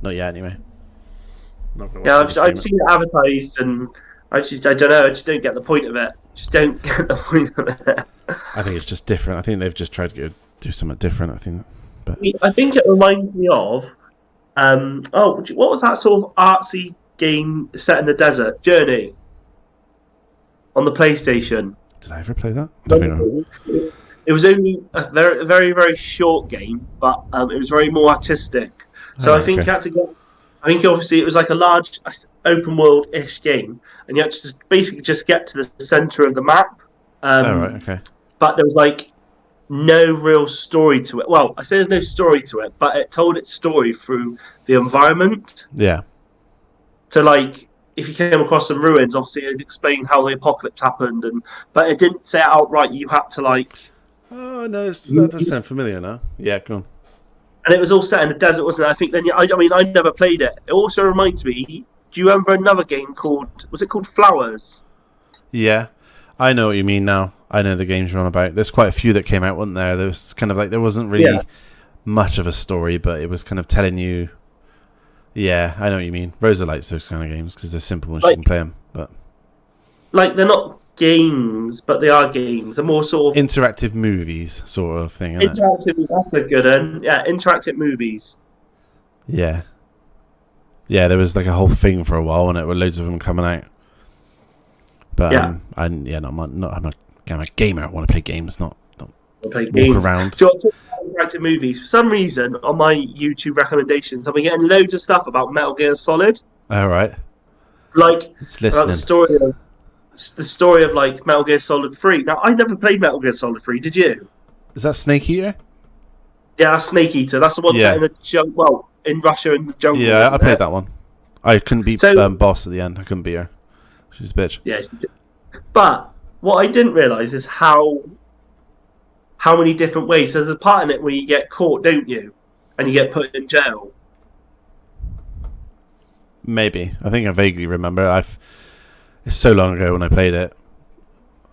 Speaker 1: not yet anyway.
Speaker 2: I've seen it advertised, and I don't know. I just don't get the point of it.
Speaker 1: I think it's just different. I think they've just tried to do something different.
Speaker 2: I think it reminds me of what was that sort of artsy game set in the desert? Journey on the PlayStation.
Speaker 1: Did I ever play that?
Speaker 2: It was only a very, very, very short game, but it was very more artistic. So I think you had to get. I think obviously it was like a large open world-ish game, and you had to basically just get to the center of the map. But there was like no real story to it. Well, I say there's no story to it, but it told its story through the environment.
Speaker 1: Yeah.
Speaker 2: So like, if you came across some ruins, obviously it explained how the apocalypse happened, but it didn't say it outright. You had to like.
Speaker 1: Oh no, that does sound familiar now. Yeah, go on.
Speaker 2: And it was all set in the desert, wasn't it? I think. Then I never played it. It also reminds me. Do you remember another game called? Was it called Flowers?
Speaker 1: Yeah, I know what you mean now. I know the games you're on about. There's quite a few that came out, wasn't there? There was kind of like there wasn't really much of a story, but it was kind of telling you. Yeah, I know what you mean. Rosa likes those kind of games because they're simple and she can play them. But
Speaker 2: like they're not games, but they are games. They're more sort of
Speaker 1: interactive movies, sort of thing.
Speaker 2: Interactive. That's a good one. Yeah, interactive movies.
Speaker 1: Yeah. Yeah, there was like a whole thing for a while, and it were loads of them coming out. But I'm not I'm a gamer. I want to play games, not
Speaker 2: play
Speaker 1: walk
Speaker 2: games.
Speaker 1: around.
Speaker 2: So I'm talking about interactive movies. For some reason, on my YouTube recommendations, I've been getting loads of stuff about Metal Gear Solid.
Speaker 1: All right.
Speaker 2: Like
Speaker 1: It's listening.
Speaker 2: the story of like Metal Gear Solid 3. Now, I never played Metal Gear Solid 3. Did you?
Speaker 1: Is that Snake Eater?
Speaker 2: Yeah, that's Snake Eater. That's the one set in the jungle. Well, in Russia in the jungle.
Speaker 1: Yeah, I played that one. I couldn't beat boss at the end. I couldn't beat her. She's a bitch.
Speaker 2: Yeah, but what I didn't realise is how many different ways. There's a part in it where you get caught, don't you? And you get put in jail.
Speaker 1: Maybe. I think I vaguely remember. It's so long ago when I played it.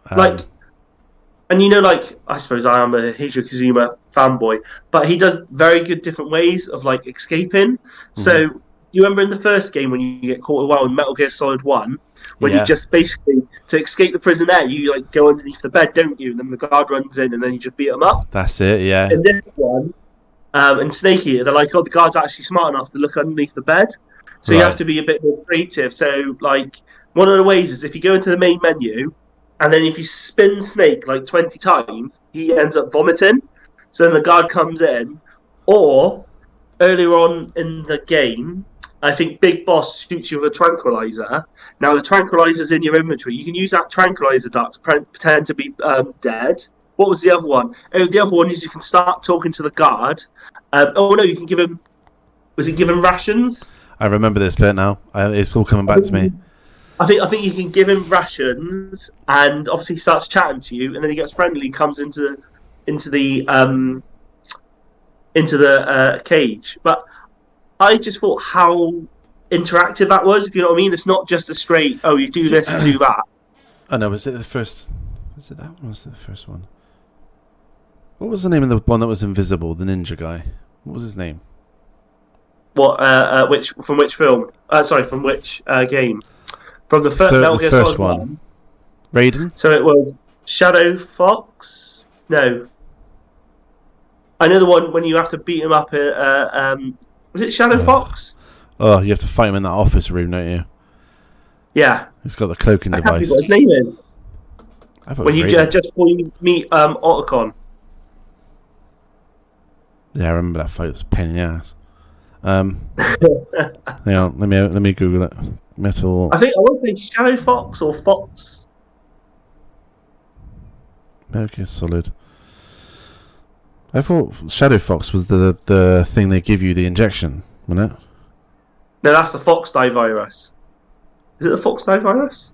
Speaker 2: And you know, like, I suppose I am a Hideo Kazuma fanboy, but he does very good different ways of like escaping. Mm-hmm. So you remember in the first game when you get caught a while in Metal Gear Solid 1, when you just basically, to escape the prison there, you like go underneath the bed, don't you? And then the guard runs in and then you just beat them up.
Speaker 1: That's it, yeah.
Speaker 2: In this one, in Snake Eater, they're like, oh, the guard's actually smart enough to look underneath the bed. So you have to be a bit more creative. So, like, one of the ways is if you go into the main menu, and then if you spin Snake like 20 times, he ends up vomiting. So then the guard comes in. Or, earlier on in the game, I think Big Boss shoots you with a tranquilizer. Now, the tranquilizer's in your inventory. You can use that tranquilizer dart to pretend to be dead. What was the other one? Oh, the other one is you can start talking to the guard. You can give him... Was it give him rations?
Speaker 1: I remember this bit now. It's all coming back to me.
Speaker 2: I think you can give him rations, and obviously he starts chatting to you, and then he gets friendly, comes into the cage. But I just thought how interactive that was. If you know what I mean, it's not just a straight. Oh, you do this and do that.
Speaker 1: Oh no, was it the first? Was it that one? Or was it the first one? What was the name of the one that was invisible? The ninja guy. What was his name?
Speaker 2: What? From which film? From which game? From the Metal Gear Solid one.
Speaker 1: Raiden?
Speaker 2: So it was Shadow Fox? No. I know the one when you have to beat him up. Was it Shadow Fox?
Speaker 1: Oh, you have to fight him in that office room, don't you?
Speaker 2: Yeah.
Speaker 1: He's got the cloaking device.
Speaker 2: I can't think what his name is. When you just before you meet Otacon.
Speaker 1: Yeah, I remember that fight. It was a pain in the ass. Hang on, let me Google it. Metal.
Speaker 2: I want to say Shadow Fox or Fox.
Speaker 1: Okay, Solid. I thought Shadow Fox was the thing they give you the injection, wasn't it?
Speaker 2: No, that's the Fox Die virus. Is it the Fox Die virus?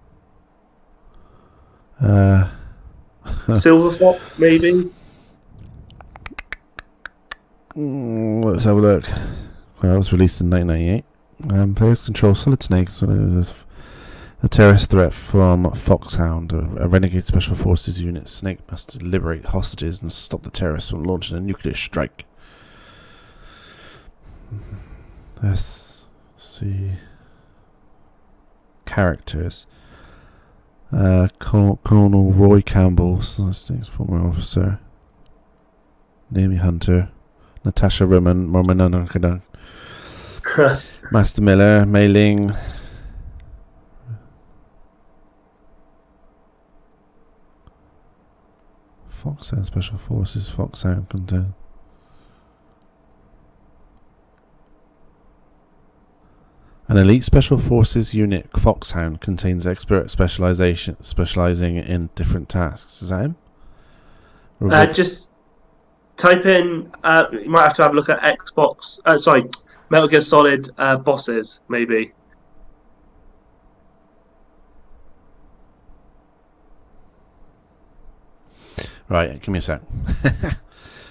Speaker 2: Silver Fox, maybe.
Speaker 1: Let's have a look. Well, it was released in 1998. Players control Solid Snake, a terrorist threat from Foxhound, a renegade special forces unit. Snake must liberate hostages and stop the terrorists from launching a nuclear strike. Let's see. Characters. Colonel Roy Campbell, Solid Snake's former officer. Naomi Hunter. Natasha Roman. Master Miller, Mei Ling. Foxhound Special Forces, Foxhound content. An elite Special Forces unit, Foxhound, contains expert specializing in different tasks. Is that him?
Speaker 2: Just type in. You might have to have a look at Xbox. Metal Gear Solid bosses, maybe.
Speaker 1: Right, give me a sec.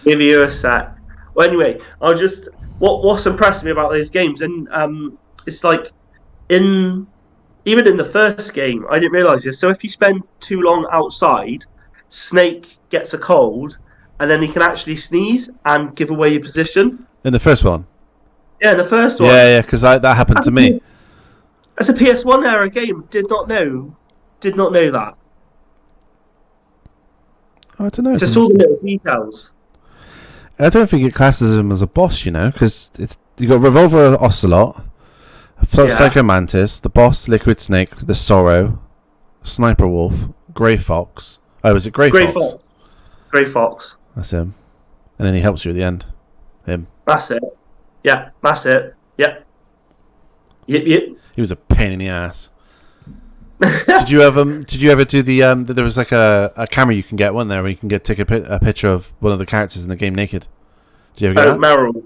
Speaker 2: Give you a sec. Well, anyway, what's impressed me about these games, and it's like even in the first game, I didn't realise this. So if you spend too long outside, Snake gets a cold, and then he can actually sneeze and give away your position.
Speaker 1: In the first one.
Speaker 2: Yeah, the first one.
Speaker 1: Yeah, because that happened to me.
Speaker 2: As a PS1 era game, did not know that.
Speaker 1: I don't know.
Speaker 2: Just all the little details.
Speaker 1: I don't think it classes him as a boss, because you got Revolver Ocelot, Psycho Mantis, the boss Liquid Snake, the Sorrow, Sniper Wolf, Grey Fox. Oh, was it Grey Fox?
Speaker 2: Grey Fox.
Speaker 1: That's him. And then he helps you at the end. Him.
Speaker 2: That's it. Yeah, that's it. Yep. Yep.
Speaker 1: He was a pain in the ass. Did you ever do the there was like a camera you can get one there where you can take a picture of one of the characters in the game naked? Did you ever get that?
Speaker 2: Meryl.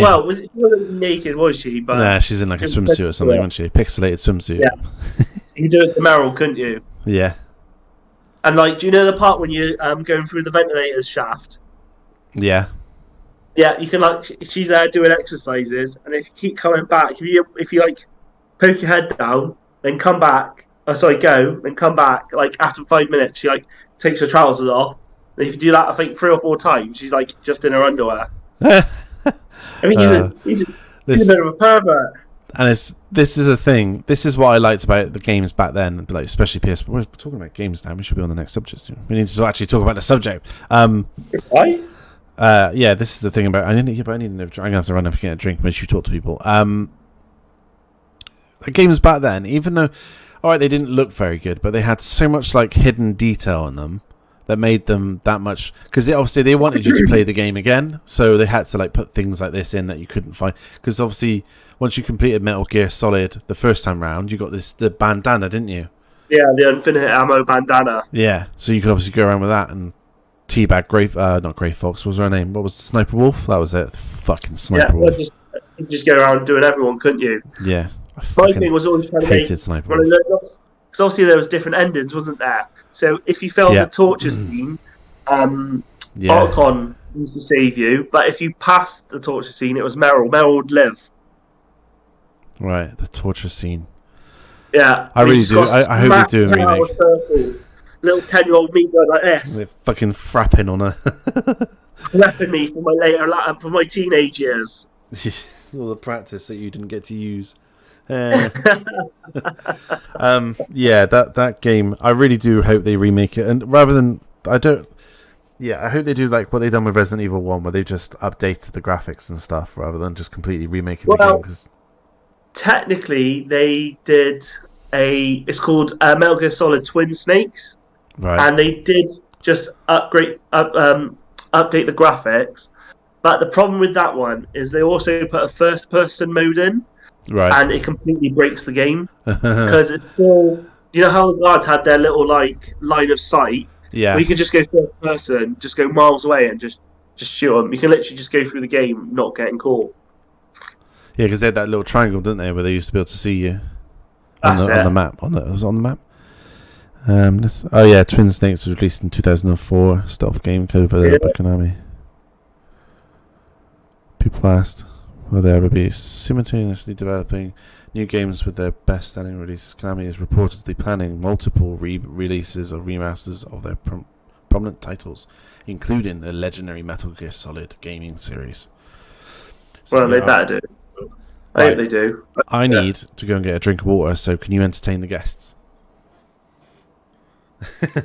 Speaker 2: Well, she wasn't naked, was she? But
Speaker 1: nah, she's in like a swimsuit or something, wasn't she? Pixelated swimsuit.
Speaker 2: Yeah. You could do it to Meryl, couldn't you?
Speaker 1: Yeah.
Speaker 2: And like, do you know the part when you're going through the ventilator's shaft?
Speaker 1: Yeah.
Speaker 2: Yeah, you can like she's there doing exercises, and if you keep coming back, if you like poke your head down, then come back. Go, then come back. Like after 5 minutes, she like takes her trousers off. And if you do that, I think 3 or 4 times, she's like just in her underwear. I mean, he's a bit of a pervert.
Speaker 1: And this is a thing. This is what I liked about the games back then, like especially PS. We're talking about games now. We should be on the next subject. We need to actually talk about the subject.
Speaker 2: Why?
Speaker 1: Yeah, this is the thing about. I need I'm gonna have to run and get a drink once you talk to people. The games back then, even though, all right, they didn't look very good, but they had so much like hidden detail in them that made them that much. Because obviously they wanted you to play the game again, so they had to like put things like this in that you couldn't find. Because obviously, once you completed Metal Gear Solid the first time round, you got the bandana, didn't you?
Speaker 2: Yeah, the infinite ammo bandana.
Speaker 1: Yeah, so you could obviously go around with that and teabag not Grey Fox. What was her name? What was Sniper Wolf? That was it. Fucking Sniper Wolf.
Speaker 2: You just go around doing everyone, couldn't you?
Speaker 1: Yeah.
Speaker 2: My thing was always trying to
Speaker 1: hated Sniper Wolf.
Speaker 2: Because obviously there was different endings, wasn't there? So if you failed the torture scene, Otacon used to save you. But if you passed the torture scene, it was Meryl. Meryl would live.
Speaker 1: Right, the torture scene.
Speaker 2: Yeah.
Speaker 1: I really do. I hope they do a remake.
Speaker 2: Little 10-year-old me going like this.
Speaker 1: They're fucking frapping on her.
Speaker 2: Slapping me for my teenage years.
Speaker 1: All the practice that you didn't get to use. Yeah, that game. I really do hope they remake it, and rather than I hope they do like what they done with Resident Evil 1, where they just updated the graphics and stuff, rather than just completely remaking the game. Cause
Speaker 2: technically, they did it's called Metal Gear Solid Twin Snakes,
Speaker 1: right?
Speaker 2: And they did just update the graphics, but the problem with that one is they also put a first-person mode in.
Speaker 1: Right.
Speaker 2: And it completely breaks the game because it's still, you know how the guards had their little like line of sight.
Speaker 1: Yeah.
Speaker 2: Well, you can just go first person, just go miles away and just shoot them. You can literally just go through the game not getting caught.
Speaker 1: Yeah, because they had that little triangle, didn't they, where they used to be able to see you on the map. It was on the map. Twin Snakes was released in 2004. Stealth game code by the Konami. People asked, will they ever be simultaneously developing new games with their best-selling releases? Konami is reportedly planning multiple releases or remasters of their prominent titles, including the legendary Metal Gear Solid gaming series.
Speaker 2: So, they better do. I hope they do.
Speaker 1: I need to go and get a drink of water, so can you entertain the guests?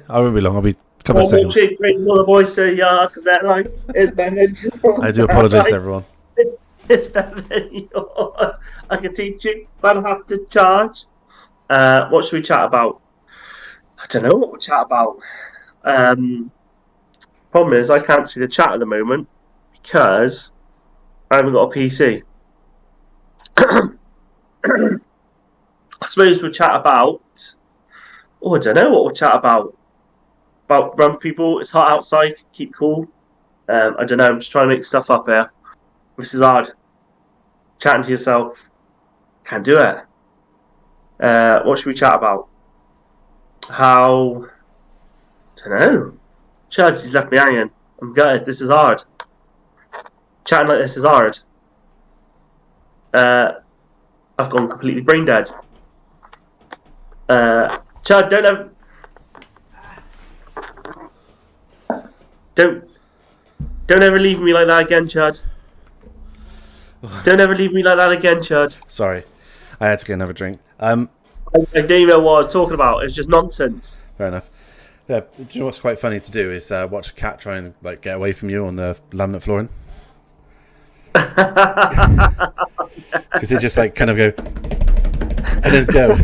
Speaker 1: I won't be long. I'll be a couple of seconds.
Speaker 2: The voice say, because that life is better.
Speaker 1: I do apologise to everyone.
Speaker 2: It's better than yours. I can teach you, but I have to charge. What should we chat about? I don't know what we'll chat about. Problem is, I can't see the chat at the moment because I haven't got a PC. I suppose we'll chat about. I don't know what we'll chat about. About run people. It's hot outside. Keep cool. I don't know. I'm just trying to make stuff up here. This is hard. Chatting to yourself. Can't do it. What should we chat about? How... I don't know. Chud's has left me hanging. I'm gutted. This is hard. Chatting like this is hard. I've gone completely brain dead. Chud, Don't ever leave me like that again, Chud. Don't ever leave me like that again, Chud.
Speaker 1: Sorry, I had to get another drink.
Speaker 2: I didn't even know what I was talking about. It's just nonsense.
Speaker 1: Fair enough. Yeah, do you know what's quite funny to do is watch a cat try and like get away from you on the laminate flooring. Because they just like kind of go and then go.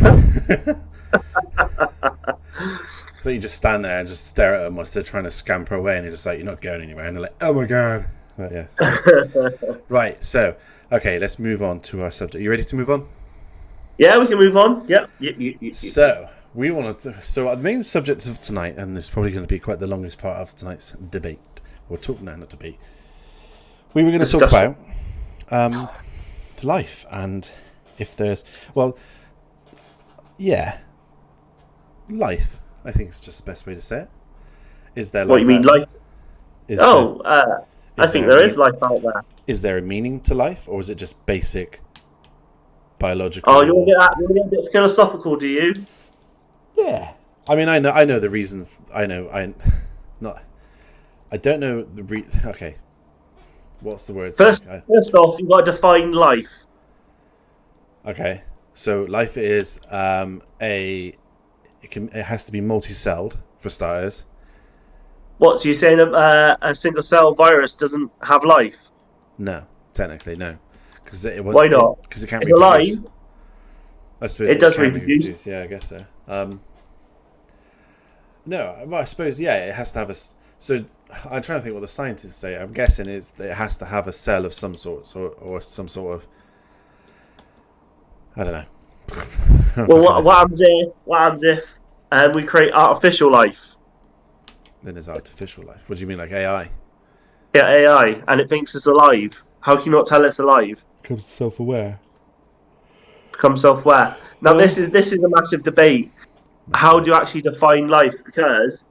Speaker 1: So you just stand there and just stare at them whilst they're trying to scamper away, and you're just like, you're not going anywhere. And they're like, oh my god. But yeah. So. Right. So, okay, let's move on to our subject. You ready to move on?
Speaker 2: Yeah, we can move on. Yep.
Speaker 1: So we wanted to. So our main subject of tonight, and this is probably going to be quite the longest part of tonight's debate. We're talking now, not debate. We were going to talk about life and if there's life. I think it's just the best way to say it. Is there life?
Speaker 2: What you mean, life? I think there is life out there.
Speaker 1: Is there a meaning to life, or is it just basic biological?
Speaker 2: Oh, you want to get a bit philosophical, do you?
Speaker 1: Yeah. I mean, I know the reason. I don't know the Okay. What's the word?
Speaker 2: First off, you've got to define life.
Speaker 1: Okay. So life is it has to be multi-celled for starters.
Speaker 2: What? So you're saying a single cell virus doesn't have life?
Speaker 1: No, technically no.
Speaker 2: Why not?
Speaker 1: Because it can't
Speaker 2: it's
Speaker 1: reproduce.
Speaker 2: Alive.
Speaker 1: I suppose
Speaker 2: it does reproduce.
Speaker 1: Yeah, I guess so. No, well, I suppose it has to have a. So I'm trying to think what the scientists say. I'm guessing is that it has to have a cell of some sort, or some sort of. I don't know.
Speaker 2: Well, what happens if we create artificial life?
Speaker 1: Then there's artificial life. What do you mean, like AI?
Speaker 2: Yeah, AI, and it thinks it's alive. How can you not tell it's alive?
Speaker 1: Becomes self-aware.
Speaker 2: Now, this is a massive debate. How do you actually define life? Because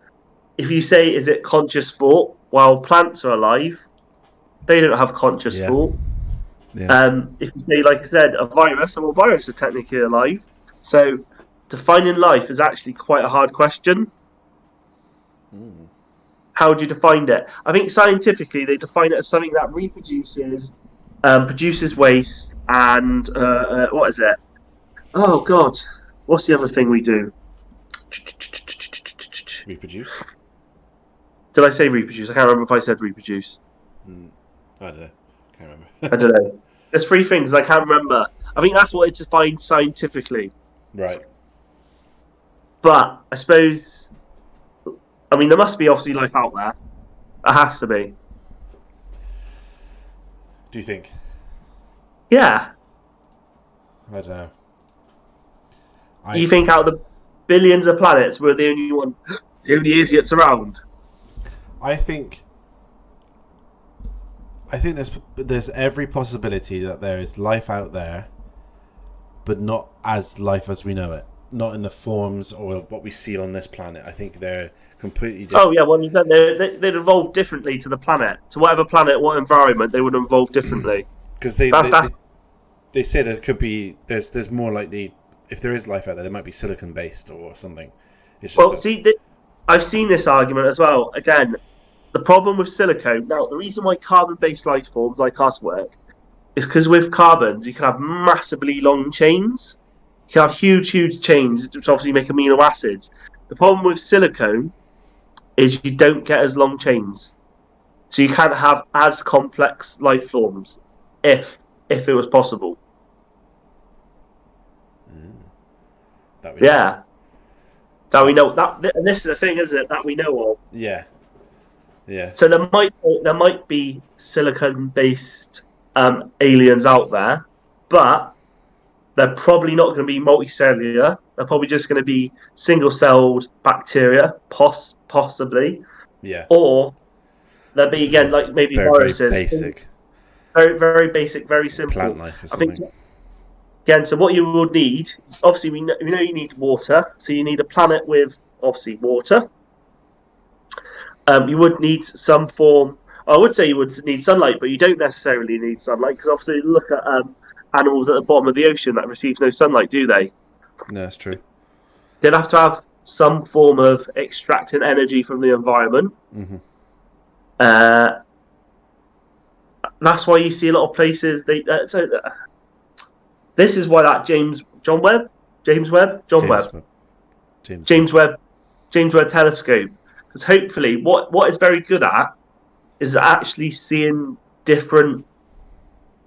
Speaker 2: if you say, is it conscious thought? Well, plants are alive. They don't have conscious thought. Yeah. If you say, like I said, a virus, well, virus is technically alive. So defining life is actually quite a hard question. How do you define it? I think scientifically they define it as something that reproduces, produces waste, and what is it? Oh God, what's the other thing we do?
Speaker 1: Reproduce?
Speaker 2: Did I say reproduce? I can't remember if I said reproduce.
Speaker 1: I don't know. Can't remember.
Speaker 2: I don't know. There's three things I can't remember. I think that's what it's defined scientifically.
Speaker 1: Right.
Speaker 2: But I suppose, there must be obviously life out there. There has to be.
Speaker 1: Do you think?
Speaker 2: Yeah.
Speaker 1: I don't know.
Speaker 2: You think out of the billions of planets, we're the only idiots around?
Speaker 1: I think there's every possibility that there is life out there, but not as life as we know it. Not in the forms or what we see on this planet. I think they're completely different.
Speaker 2: Oh yeah, well they'd evolve differently to the planet. To whatever planet, what environment, they would evolve differently.
Speaker 1: Because they say there could be there's more likely, if there is life out there might be silicon based or something.
Speaker 2: I've seen this argument as well. Again, the problem with silicone. Now, the reason why carbon-based life forms like us work is because with carbons you can have massively long chains. You can have huge chains, which obviously make amino acids. The problem with silicone is you don't get as long chains, so you can't have as complex life forms if it was possible. That we know that, and this is the thing, isn't it? That we know of.
Speaker 1: Yeah.
Speaker 2: So there might be silicon-based aliens out there, but they're probably not going to be multicellular. They're probably just going to be single-celled bacteria, possibly.
Speaker 1: Yeah.
Speaker 2: Or they'll be again like maybe viruses.
Speaker 1: Very basic.
Speaker 2: Very, very basic, very simple.
Speaker 1: Plant life or something.
Speaker 2: Again, so what you would need, obviously we know you need water, so you need a planet with, obviously, water. You would need some form, I would say you would need sunlight, but you don't necessarily need sunlight, because obviously look at animals at the bottom of the ocean that receive no sunlight, do they?
Speaker 1: No, that's true.
Speaker 2: They'd have to have some form of extracting energy from the environment.
Speaker 1: Mm-hmm.
Speaker 2: That's why you see a lot of places, this is why that James Webb telescope, because hopefully what it's very good at is actually seeing different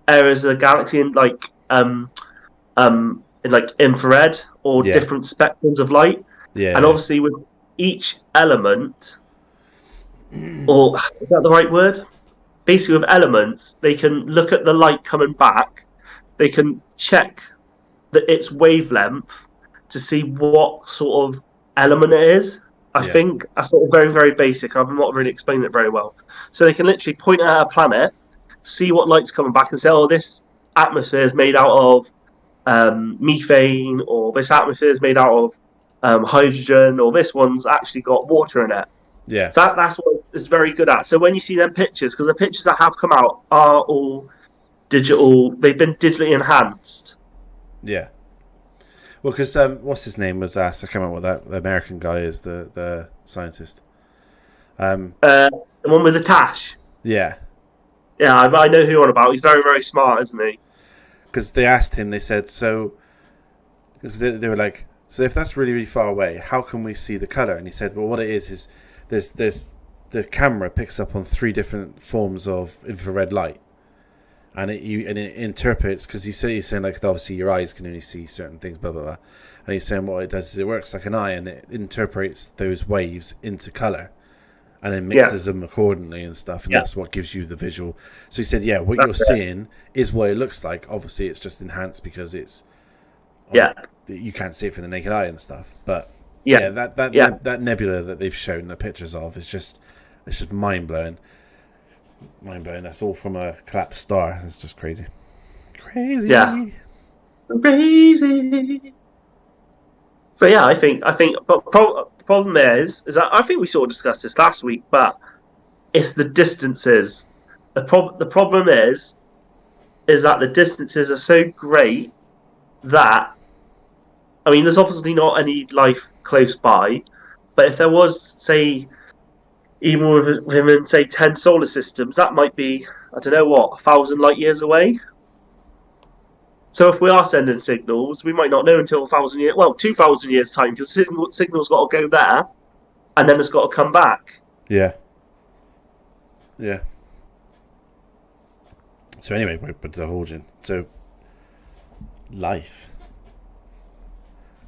Speaker 2: areas of the galaxy in like infrared or different spectrums of light.
Speaker 1: Yeah.
Speaker 2: And obviously with each element, or is that the right word? Basically, with elements, they can look at the light coming back. They can check its wavelength to see what sort of element it is. I think that's sort of very, very basic. I'm not really explaining it very well. So they can literally point at a planet, see what light's coming back, and say, "Oh, this atmosphere is made out of methane, or this atmosphere is made out of hydrogen, or this one's actually got water in it."
Speaker 1: Yeah.
Speaker 2: So that's what it's very good at. So when you see them pictures, because the pictures that have come out are all digital, they've been digitally enhanced.
Speaker 1: Yeah. Well, because what's his name was asked. I can't remember what that the American guy is, the scientist.
Speaker 2: The one with the tash.
Speaker 1: Yeah.
Speaker 2: Yeah, I know who you're on about. He's very, very smart, isn't he?
Speaker 1: Because they asked him, they said, so... Because they were like, so if that's really, really far away, how can we see the colour? And he said, well, what it is there's the camera picks up on 3 different forms of infrared light. And it interprets, because he's saying like obviously your eyes can only see certain things, blah blah blah, and he's saying what it does is it works like an eye and it interprets those waves into color, and then mixes them accordingly and stuff, and that's what gives you the visual. So he said, what you're seeing is what it looks like. Obviously, it's just enhanced because it's you can't see it from the naked eye and stuff. But that nebula that they've shown the pictures of is just mind blowing. That's all from a collapsed star. It's just crazy.
Speaker 2: Yeah. Crazy. So yeah, I think. But the problem is that I think we sort of discussed this last week, but it's the distances. The problem is that the distances are so great that, I mean, there's obviously not any life close by, but if there was, say, even within, say, 10 solar systems, that might be, I don't know what, 1,000 light years away. So if we are sending signals, we might not know until 1,000 years, 2,000 years time, because the signal's got to go there, and then it's got to come back.
Speaker 1: Yeah. Yeah. So anyway, we're divulging. So, life.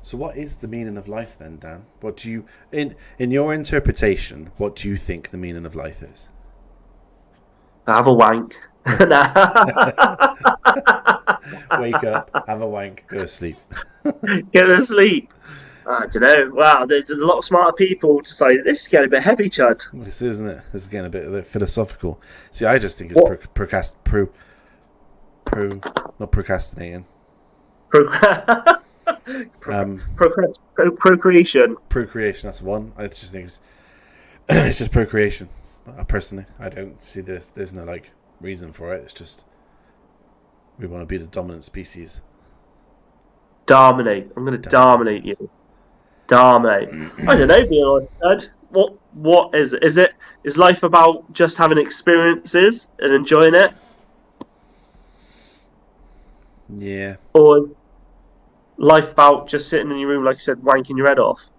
Speaker 1: So what is the meaning of life then, Dan? What do you, in your interpretation, what do you think the meaning of life is?
Speaker 2: Have a wank.
Speaker 1: Wake up, have a wank, go to sleep.
Speaker 2: Go to sleep. I don't know. Wow, there's a lot of smarter people to say this is getting a bit heavy, Chud.
Speaker 1: This isn't it. This is getting a bit philosophical. See, I just think it's not procrastinating.
Speaker 2: Procreation.
Speaker 1: Procreation, that's one. I just think it's just procreation. Personally, I don't see this. There's no reason for it. It's just we want to be the dominant species.
Speaker 2: Dominate. I'm going to dominate you. Dominate. I don't know, being honest. What is it? Is life about just having experiences and enjoying it?
Speaker 1: Yeah.
Speaker 2: Or life about just sitting in your room, like you said, wanking your head off?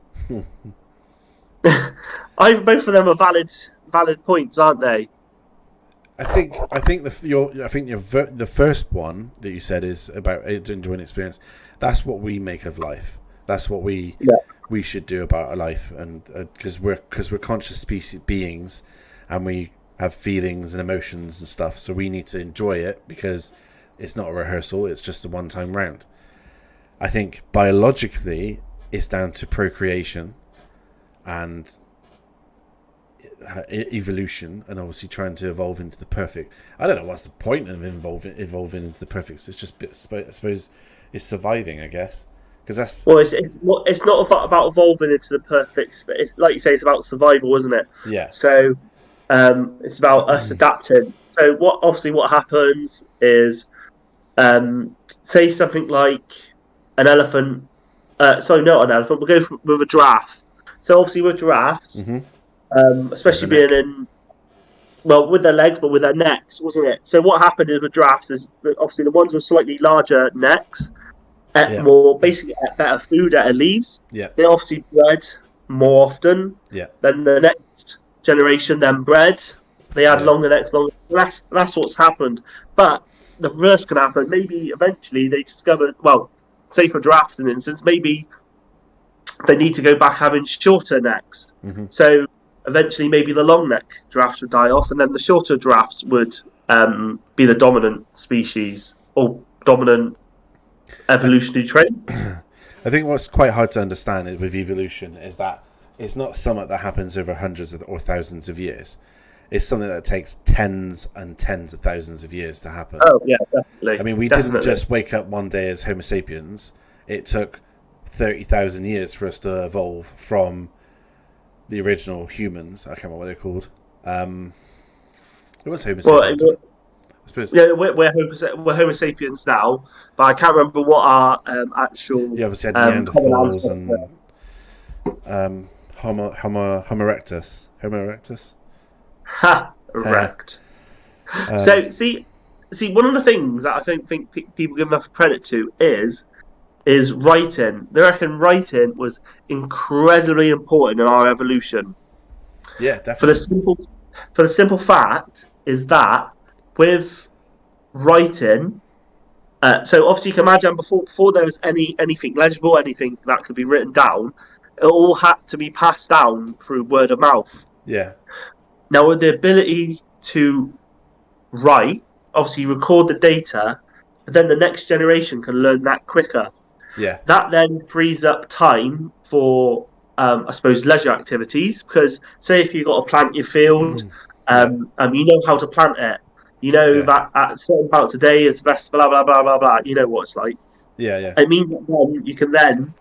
Speaker 2: Both of them are valid points, aren't they?
Speaker 1: I think the first one that you said is about enjoying experience. That's what we make of life. That's what we should do about our life, and because we're conscious species beings, and we have feelings and emotions and stuff. So we need to enjoy it because it's not a rehearsal. It's just a one-time round. I think biologically, it's down to procreation and evolution, and obviously trying to evolve into the perfect. I don't know what's the point of evolving into the perfect. It's just, I suppose, it's surviving, I guess, because that's.
Speaker 2: Well, it's not about evolving into the perfect. But it's like you say, it's about survival, isn't it?
Speaker 1: Yeah.
Speaker 2: So, it's about us adapting. So what happens is, say something like an elephant. Sorry, not an elephant. We'll go with a giraffe. So obviously with giraffes. Mm-hmm. Especially being with their legs, but with their necks, wasn't it? So what happened is with giraffes is that obviously the ones with slightly larger necks ate better food, ate leaves.
Speaker 1: Yeah.
Speaker 2: They obviously bred more often.
Speaker 1: Yeah.
Speaker 2: Then the next generation then bred. They had longer necks, That's what's happened. But the reverse can happen. Maybe eventually they discovered. Well, say for giraffes, for instance, maybe they need to go back having shorter necks.
Speaker 1: Mm-hmm.
Speaker 2: So eventually maybe the long neck giraffes would die off, and then the shorter giraffes would be the dominant species or dominant evolutionary trait.
Speaker 1: I think what's quite hard to understand with evolution is that it's not something that happens over hundreds or thousands of years. It's something that takes tens and tens of thousands of years to happen.
Speaker 2: Oh, yeah, definitely.
Speaker 1: I mean, we didn't just wake up one day as Homo sapiens. It took 30,000 years for us to evolve from the original humans. I can't remember what they're called. It was Homo sapiens.
Speaker 2: Well, I suppose. Yeah, we're Homo sapiens now, but I can't remember what our actual.
Speaker 1: Yeah, obviously had Neanderthals and Homo erectus. Homo erectus.
Speaker 2: Ha! Erect. So see, one of the things that I don't think people give enough credit to is writing. They reckon writing was incredibly important in our evolution.
Speaker 1: Yeah, definitely.
Speaker 2: For the simple fact is that with writing, so obviously you can imagine before there was anything legible, anything that could be written down, it all had to be passed down through word of mouth.
Speaker 1: Yeah.
Speaker 2: Now with the ability to write, obviously you record the data, but then the next generation can learn that quicker.
Speaker 1: Yeah.
Speaker 2: That then frees up time for, I suppose, leisure activities. Because say if you've got to plant your field, you know how to plant it. You know that at certain parts of the day it's best, blah, blah, blah, blah, blah. You know what it's like.
Speaker 1: Yeah, yeah.
Speaker 2: It means that then you can then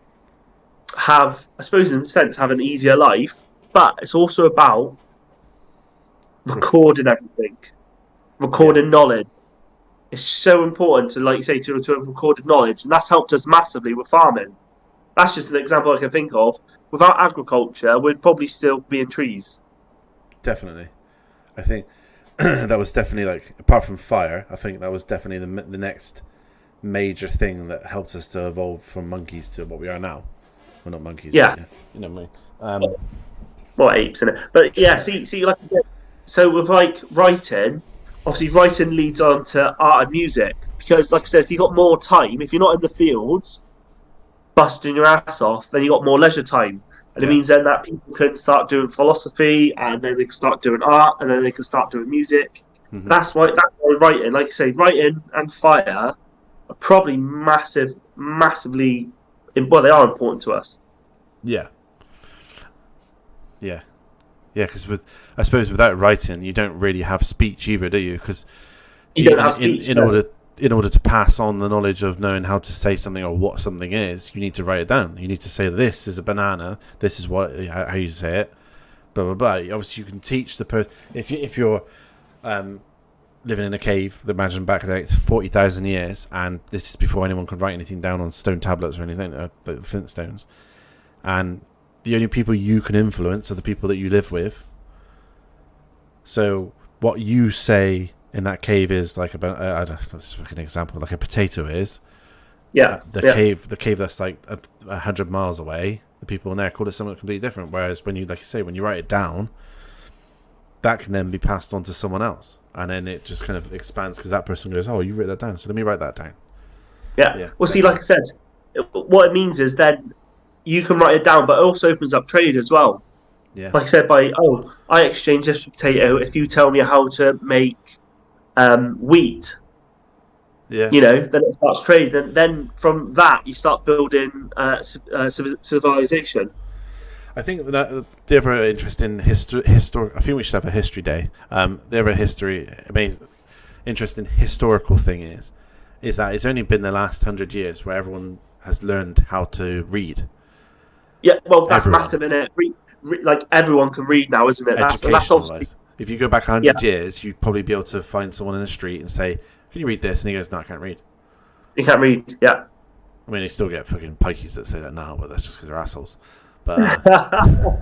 Speaker 2: have, I suppose, in a sense, have an easier life. But it's also about recording everything, recording knowledge. It's so important to, like you say, to have recorded knowledge, and that's helped us massively with farming. That's just an example I can think of. Without agriculture, we'd probably still be in trees.
Speaker 1: Definitely. I think that was definitely, like, apart from fire, I think that was definitely the next major thing that helped us to evolve from monkeys to what we are now. Well, not monkeys.
Speaker 2: Yeah.
Speaker 1: But, you know what I mean?
Speaker 2: Well, apes in it. But yeah, see, like, so with like writing, obviously writing leads on to art and music, because like I said, if you've got more time, if you're not in the fields busting your ass off, then you've got more leisure time, and it means then that people can start doing philosophy, and then they can start doing art, and then they can start doing music. Mm-hmm. That's why writing, like I say, writing and fire are probably massively well, they are important to us.
Speaker 1: Yeah because I suppose without writing you don't really have speech either, do you? Because
Speaker 2: you don't have speech
Speaker 1: in order to pass on the knowledge of knowing how to say something or what something is, you need to write it down. You need to say, this is a banana, this is how you say it, blah blah blah. Obviously you can teach the person. If you're living in a cave, imagine back there, it's 40,000 years, and this is before anyone could write anything down on stone tablets or anything, like the Flintstones, and the only people you can influence are the people that you live with. So what you say in that cave is like about, I don't know, that's a fucking example, like a potato is.
Speaker 2: Yeah.
Speaker 1: The cave that's like 100 miles away, the people in there call it something completely different. Whereas when you, like you say, when you write it down, that can then be passed on to someone else, and then it just kind of expands because that person goes, "Oh, you wrote that down, so let me write that down."
Speaker 2: Yeah. Well, definitely. See, like I said, what it means is then you can write it down, but it also opens up trade as well.
Speaker 1: Yeah.
Speaker 2: Like I said, I exchange this potato if you tell me how to make wheat.
Speaker 1: Yeah.
Speaker 2: You know, then it starts trade. Then from that you start building civilization.
Speaker 1: I think that the other interesting I think we should have a history day. The other interesting historical thing is that it's only been the last 100 years where everyone has learned how to read.
Speaker 2: Yeah, well, that's massive, isn't it? Like everyone can read now, isn't it? That's obviously.
Speaker 1: If you go back 100 years, you'd probably be able to find someone in the street and say, "Can you read this?" And he goes, "No, I can't read."
Speaker 2: You can't read, yeah.
Speaker 1: I mean, you still get fucking pikeys that say that now, but that's just because they're assholes. But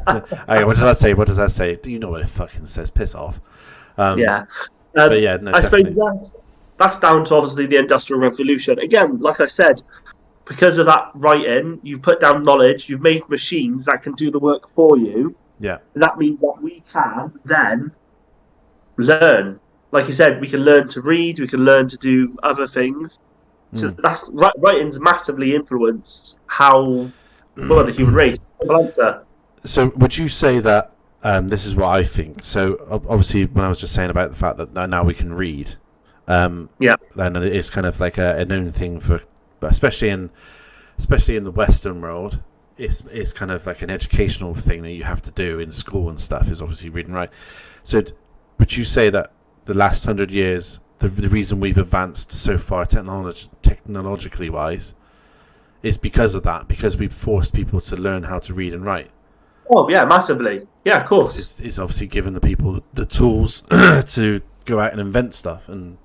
Speaker 1: okay, what does that say? Do you know what it fucking says? Piss off.
Speaker 2: Yeah.
Speaker 1: But yeah, no,
Speaker 2: I
Speaker 1: definitely.
Speaker 2: suppose that's down to obviously the Industrial Revolution. Again, like I said, because of that writing, you've put down knowledge, you've made machines that can do the work for you.
Speaker 1: Yeah.
Speaker 2: That means that we can then learn. Like you said, we can learn to read, we can learn to do other things. So that's writing's massively influenced how well, the human race. Answer.
Speaker 1: So would you say that this is what I think? So obviously, when I was just saying about the fact that now we can read, then it's kind of like a known thing for, especially in the Western world, it's kind of like an educational thing that you have to do in school and stuff. Is obviously read and write. So would you say that the last 100 years, the reason we've advanced so far technologically wise, is because of that? Because we've forced people to learn how to read and write.
Speaker 2: Oh yeah, massively. Yeah, of course.
Speaker 1: It's obviously given the people the tools to go out and invent stuff and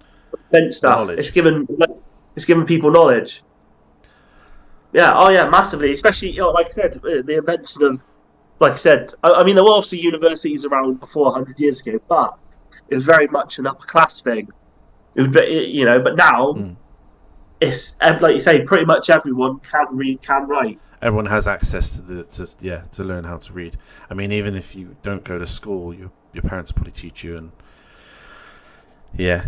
Speaker 1: knowledge.
Speaker 2: It's given people knowledge. Yeah. Oh yeah, massively. Especially, like I said, the invention of, like I said, I mean, there were obviously universities around before 100 years ago, but it was very much an upper class thing. But now it's, like you say, pretty much everyone can read, can write.
Speaker 1: Everyone has access to learn how to read. I mean, even if you don't go to school, your parents probably teach you, and yeah,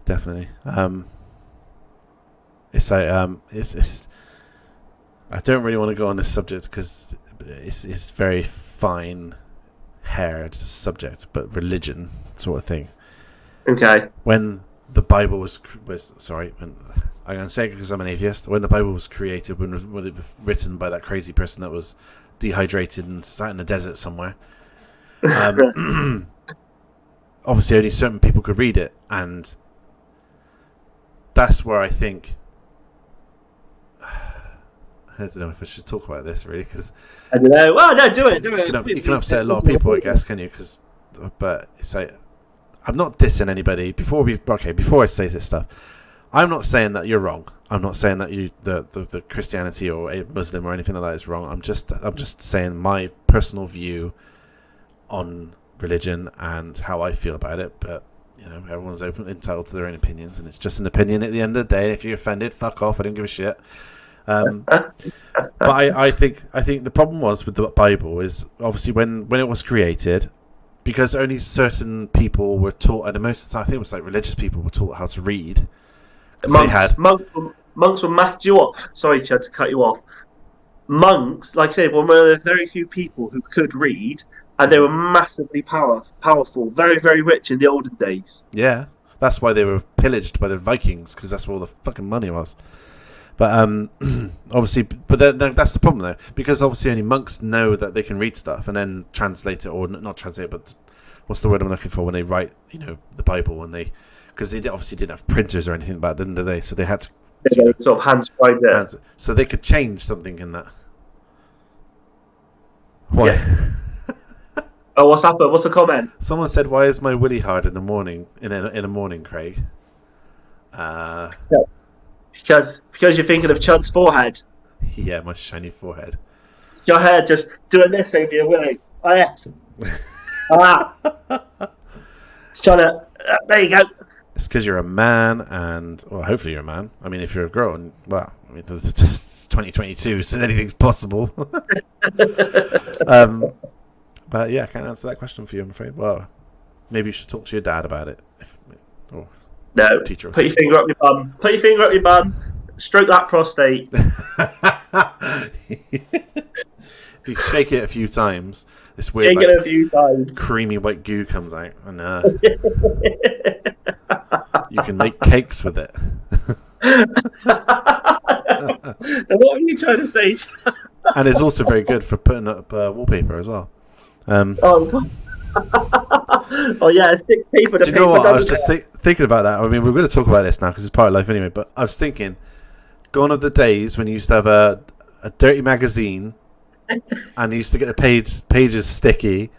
Speaker 1: definitely. It's like it's. I don't really want to go on this subject because it's very fine-haired subject, but religion sort of thing.
Speaker 2: Okay.
Speaker 1: When the Bible was sorry, when I'm going to say it because I'm an atheist. When the Bible was created, when it was written by that crazy person that was dehydrated and sat in the desert somewhere, obviously only certain people could read it, and that's where I think. I don't know if I should talk about this really, because
Speaker 2: I don't know. Well, no, do it.
Speaker 1: You can upset a lot of people, I guess, can you? But it's like, I'm not dissing anybody. Before I say this stuff, I'm not saying that you're wrong. I'm not saying that the Christianity or a Muslim or anything like that is wrong. I'm just saying my personal view on religion and how I feel about it. But everyone's entitled to their own opinions, and it's just an opinion at the end of the day. If you're offended, fuck off. I don't give a shit. But I think the problem was with the Bible is obviously when it was created, because only certain people were taught, and most of the time I think it was like religious people were taught how to read.
Speaker 2: Monks were math. Do you what? Sorry, Chad, to cut you off. Monks, like I said, were one of the very few people who could read, and they were massively powerful, very, very rich in the olden days.
Speaker 1: Yeah, that's why they were pillaged by the Vikings, because that's where all the fucking money was. But obviously, that's the problem though, because obviously only monks know that they can read stuff and then translate it, or not translate it, but what's the word I'm looking for when they write, the Bible, because they obviously didn't have printers or anything back then, did they? So they had to
Speaker 2: sort of hand-scribe it.
Speaker 1: So they could change something in that. Why?
Speaker 2: Yeah. Oh, what's happened? What's the comment?
Speaker 1: Someone said, "Why is my willy hard in the morning? In a morning, Craig?"
Speaker 2: Yeah. Because you're thinking of Chud's forehead.
Speaker 1: Yeah, my shiny forehead.
Speaker 2: Your hair just doing this over your willy. Oh, yeah. It's trying to... there you go.
Speaker 1: It's because you're a man, and... Well, hopefully you're a man. I mean, if you're a girl, and... Well, I mean, it's 2022, so anything's possible. But, yeah, I can't answer that question for you, I'm afraid. Well, maybe you should talk to your dad about it.
Speaker 2: No, put your finger up your bum. Stroke that prostate.
Speaker 1: If you shake it a few times, this weird creamy white goo comes out, and you can make cakes with it.
Speaker 2: What are you trying to say?
Speaker 1: And it's also very good for putting up wallpaper as well.
Speaker 2: Oh yeah, stick paper.
Speaker 1: Do you know what? I was just thinking about that. I mean, we're going to talk about this now because it's part of life anyway. But I was thinking, gone are the days when you used to have a dirty magazine, and you used to get the pages sticky,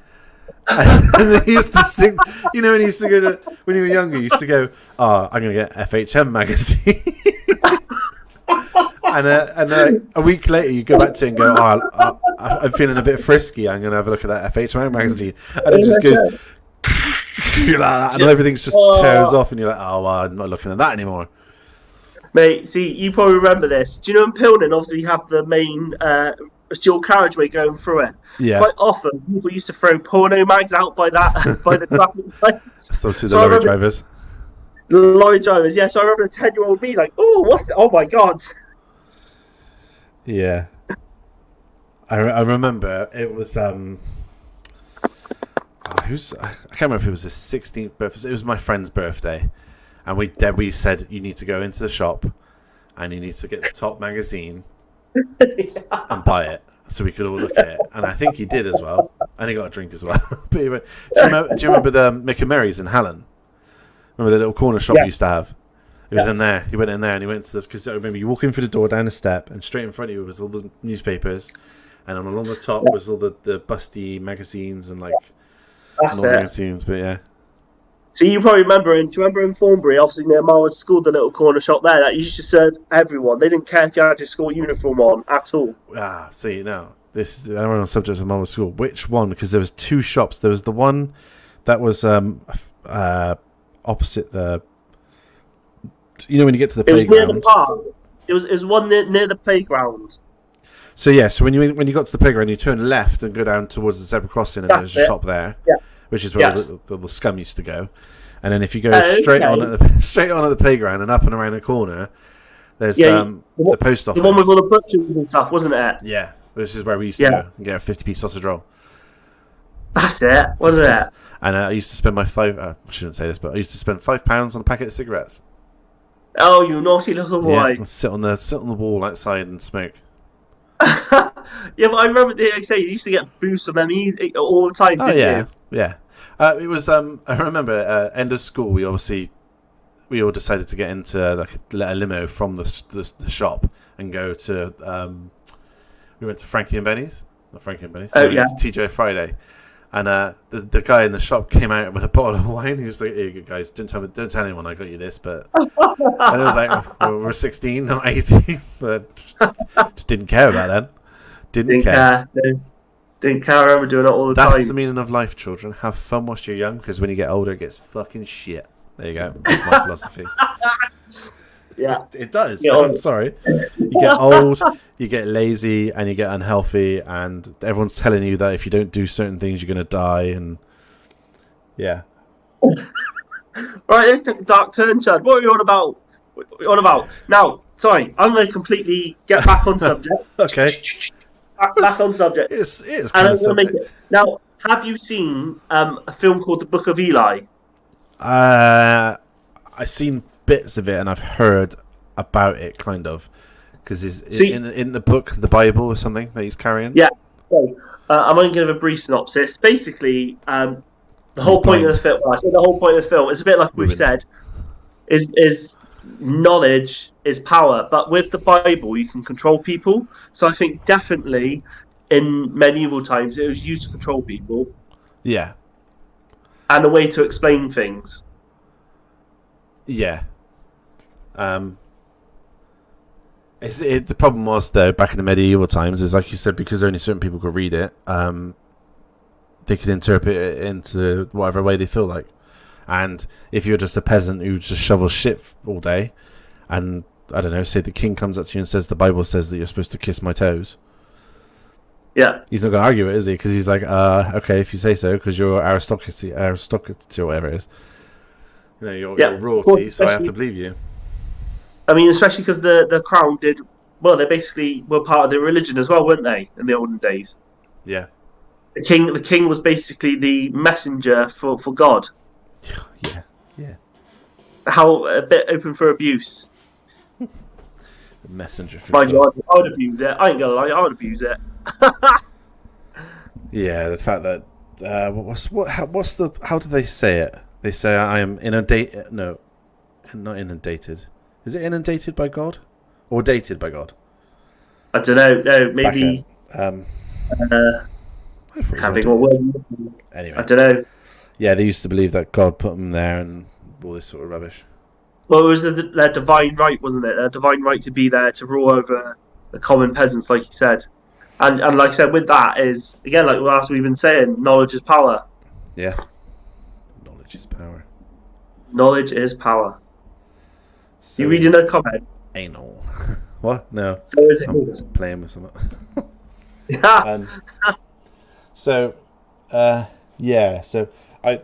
Speaker 1: and they used to stick. And you used to go to when you were younger. You used to go, "Oh, I'm going to get FHM magazine." And a week later, you go back to it and go, "Oh, I'm feeling a bit frisky. I'm going to have a look at that FHM magazine," and it just goes. Like that, and everything's just tears off, and you're like, "Oh, well, I'm not looking at that anymore."
Speaker 2: Mate, see, you probably remember this. Do you know in Pilning, obviously, you have the main dual carriageway going through it?
Speaker 1: Yeah.
Speaker 2: Quite often, people used to throw porno mags out by the traffic lights.
Speaker 1: So the lorry drivers.
Speaker 2: The lorry drivers, yeah. So I remember the 10-year-old me like, "Oh, what's it? Oh my god."
Speaker 1: Yeah. I remember it was I can't remember if it was his 16th birthday. It was my friend's birthday, and we said you need to go into the shop, and you need to get the top magazine and buy it, so we could all look at it. And I think he did as well, and he got a drink as well. But do you remember the Mick and Mary's in Hallen? Remember the little corner shop we used to have? He was in there. He went in there and he went to this, because I remember you walk in through the door, down the step, and straight in front of you was all the newspapers, and along the top was all the busty magazines and like magazines. But yeah.
Speaker 2: So you probably remember do you remember in Thornbury, obviously near Marwood School, the little corner shop there that used to serve everyone? They didn't care if you had your school uniform on at all.
Speaker 1: See now. This I'm on the subject of Marwood School. Which one? Because there was two shops. There was the one that was opposite the. When you get to the playground.
Speaker 2: It was near the park. It was one near the playground.
Speaker 1: So so when you got to the playground, you turn left and go down towards the zebra crossing, and there's a shop there, which is where the scum used to go. And then if you go straight on at the playground and up and around the corner, there's the post office.
Speaker 2: The one with all the butchers and stuff, wasn't it?
Speaker 1: Yeah, this is where we used to go and get a 50p sausage roll.
Speaker 2: That's it, wasn't it?
Speaker 1: And I used to spend I shouldn't say this, but I used to spend £5 on a packet of cigarettes.
Speaker 2: Oh, you naughty little boy!
Speaker 1: Yeah, and sit on the wall outside and smoke.
Speaker 2: But I remember they say you used to get boosts from them all the time.
Speaker 1: Oh yeah. It was. I remember end of school. We all decided to get into like a limo from the shop and go to. We went to Frankie and Benny's. Not Frankie and Benny's. We went to TJ Friday. And the guy in the shop came out with a bottle of wine. He was like, "Here you go, guys. Don't tell anyone I got you this." But and it was like, we're 16, not 18, but just didn't care about that. Didn't care.
Speaker 2: Didn't care. I remember doing it all the time.
Speaker 1: That's the meaning of life, children. Have fun whilst you're young, because when you get older, it gets fucking shit. There you go. That's my philosophy.
Speaker 2: Yeah,
Speaker 1: it does. I'm sorry. You get old, you get lazy, and you get unhealthy, and everyone's telling you that if you don't do certain things, you're going to die. And yeah.
Speaker 2: Right, let's take a dark turn, Chad. What are you on about? Now, sorry, I'm going to completely get back on subject.
Speaker 1: Okay.
Speaker 2: Back on subject.
Speaker 1: It's
Speaker 2: and I'm going to make it. Now, have you seen a film called The Book of Eli?
Speaker 1: I've seen bits of it, and I've heard about it, kind of, because in the book, the Bible, or something that he's carrying.
Speaker 2: Yeah. So, I'm going to give a brief synopsis. Basically, the whole point of the film. I say the whole point of the film is a bit like we've said. Is knowledge is power, but with the Bible, you can control people. So I think definitely in medieval times, it was used to control people.
Speaker 1: Yeah.
Speaker 2: And a way to explain things.
Speaker 1: Yeah. The problem was, though, back in the medieval times, is like you said, because only certain people could read it, they could interpret it into whatever way they feel like. And if you're just a peasant who just shovels shit all day, and, I don't know, say the king comes up to you and says the Bible says that you're supposed to kiss my toes.
Speaker 2: Yeah.
Speaker 1: He's not going to argue it, is he? Because he's like, okay, if you say so, because you're aristocracy or whatever it is. You're royalty, so I have to believe you.
Speaker 2: I mean, especially because the crown did... Well, they basically were part of their religion as well, weren't they, in the olden days?
Speaker 1: Yeah.
Speaker 2: The king was basically the messenger for God.
Speaker 1: Yeah.
Speaker 2: How a bit open for abuse.
Speaker 1: The messenger for
Speaker 2: God. I would abuse it. I ain't gonna lie, I would abuse it.
Speaker 1: Yeah, the fact that how do they say it? They say I am inundated. No, not inundated. Is it inundated by God or dated by God?
Speaker 2: I don't know. No, maybe.
Speaker 1: Anyway,
Speaker 2: I don't know.
Speaker 1: Yeah, they used to believe that God put them there and all this sort of rubbish.
Speaker 2: Well, it was their divine right, wasn't it? Their divine right to be there to rule over the common peasants, like you said. And like I said, with that is, again, like as we've been saying, knowledge is power.
Speaker 1: Yeah. Knowledge is power.
Speaker 2: Knowledge is power.
Speaker 1: So
Speaker 2: you reading a comment?
Speaker 1: Anal. What? No.
Speaker 2: So is it
Speaker 1: I'm playing with something.
Speaker 2: Yeah.
Speaker 1: So I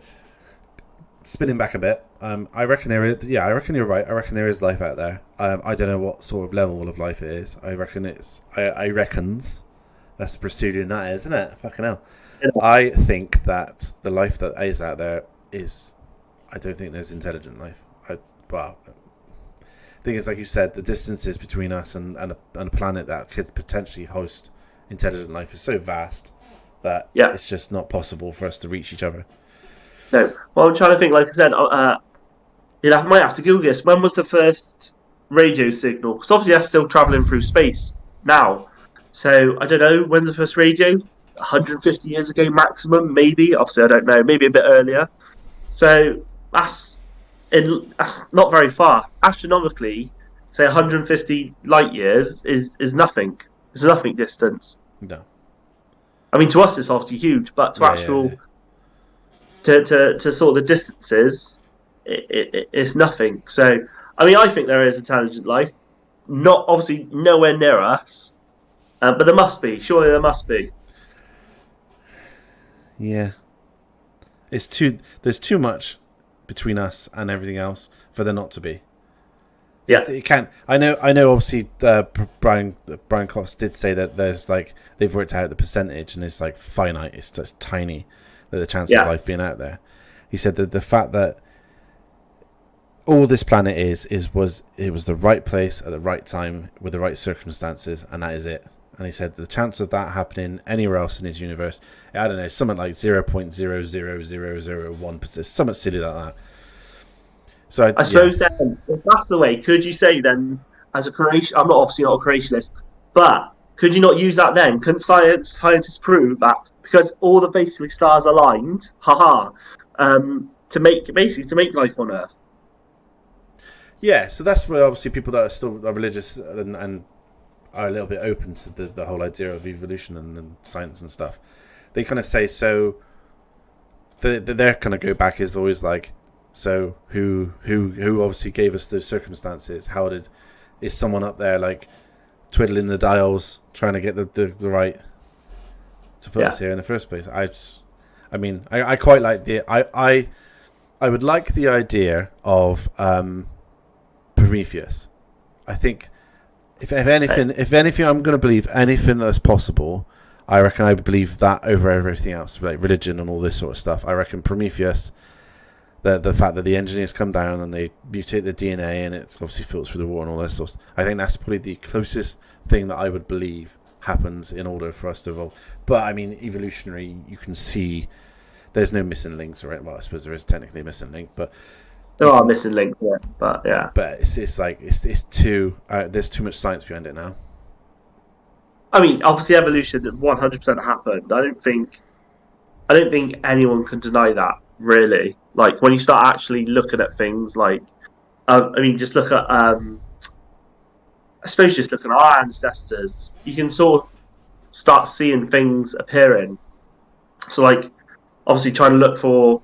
Speaker 1: spinning back a bit. I reckon there is. Yeah, I reckon you're right. I reckon there is life out there. I don't know what sort of level of life it is. I reckon I reckons That's the pursuing that is, isn't it? Fucking hell.
Speaker 2: You know?
Speaker 1: I think that the life that is out there is. I don't think there's intelligent life. Well, the thing is, like you said, the distances between us and a planet that could potentially host intelligent life is so vast that it's just not possible for us to reach each other.
Speaker 2: No. Well, I'm trying to think. Like I said, might have to Google this. When was the first radio signal? Because obviously that's still travelling through space now. So I don't know when's the first radio. 150 years ago maximum, maybe. Obviously, I don't know. Maybe a bit earlier. So that's not very far. Astronomically, say 150 light years is nothing. It's a nothing distance.
Speaker 1: No.
Speaker 2: I mean, to us, it's obviously huge, but to to sort of the distances, it's nothing. So, I mean, I think there is intelligent life. Not obviously nowhere near us, but there must be. Surely there must be.
Speaker 1: Yeah. There's too much between us and everything else for there not to be.
Speaker 2: Yeah,
Speaker 1: it can't. I know. Obviously, Brian Cox did say that there's like they've worked out the percentage and it's like finite. It's just tiny. The chance of life being out there. He said that the fact that all this planet was the right place at the right time with the right circumstances, and that is it. And he said the chance of that happening anywhere else in his universe, I don't know, something like 0.00001%, something silly like that. So
Speaker 2: I suppose then, if that's the way, could you say then, as a creation, I'm obviously not a creationist, but could you not use that then? Couldn't scientists prove that because all the basically stars aligned, to make life on Earth?
Speaker 1: Yeah, so that's where obviously people that are still religious and are a little bit open to the whole idea of evolution and science and stuff. They kind of say so. Their kind of go back is always like, so who obviously gave us those circumstances? Is someone up there like twiddling the dials trying to get the right to put us here in the first place? I quite like I would like the idea of Prometheus. I think if anything I'm going to believe anything that's possible, I reckon I believe that over everything else, like religion and all this sort of stuff. I reckon Prometheus, the fact that the engineers come down and they mutate the DNA and it obviously filters through the water and all this sort of stuff, I think that's probably the closest thing that I would believe happens in order for us to evolve. But I mean, evolutionary, you can see there's no missing links, right? Well, I suppose there is technically a missing link, but
Speaker 2: there are missing links, but yeah.
Speaker 1: But it's like it's too there's too much science behind it now.
Speaker 2: I mean, obviously, evolution 100% happened. I don't think anyone can deny that. Really, like when you start actually looking at things, like just look at I suppose just looking at our ancestors, you can sort of start seeing things appearing. So, like, obviously, trying to look for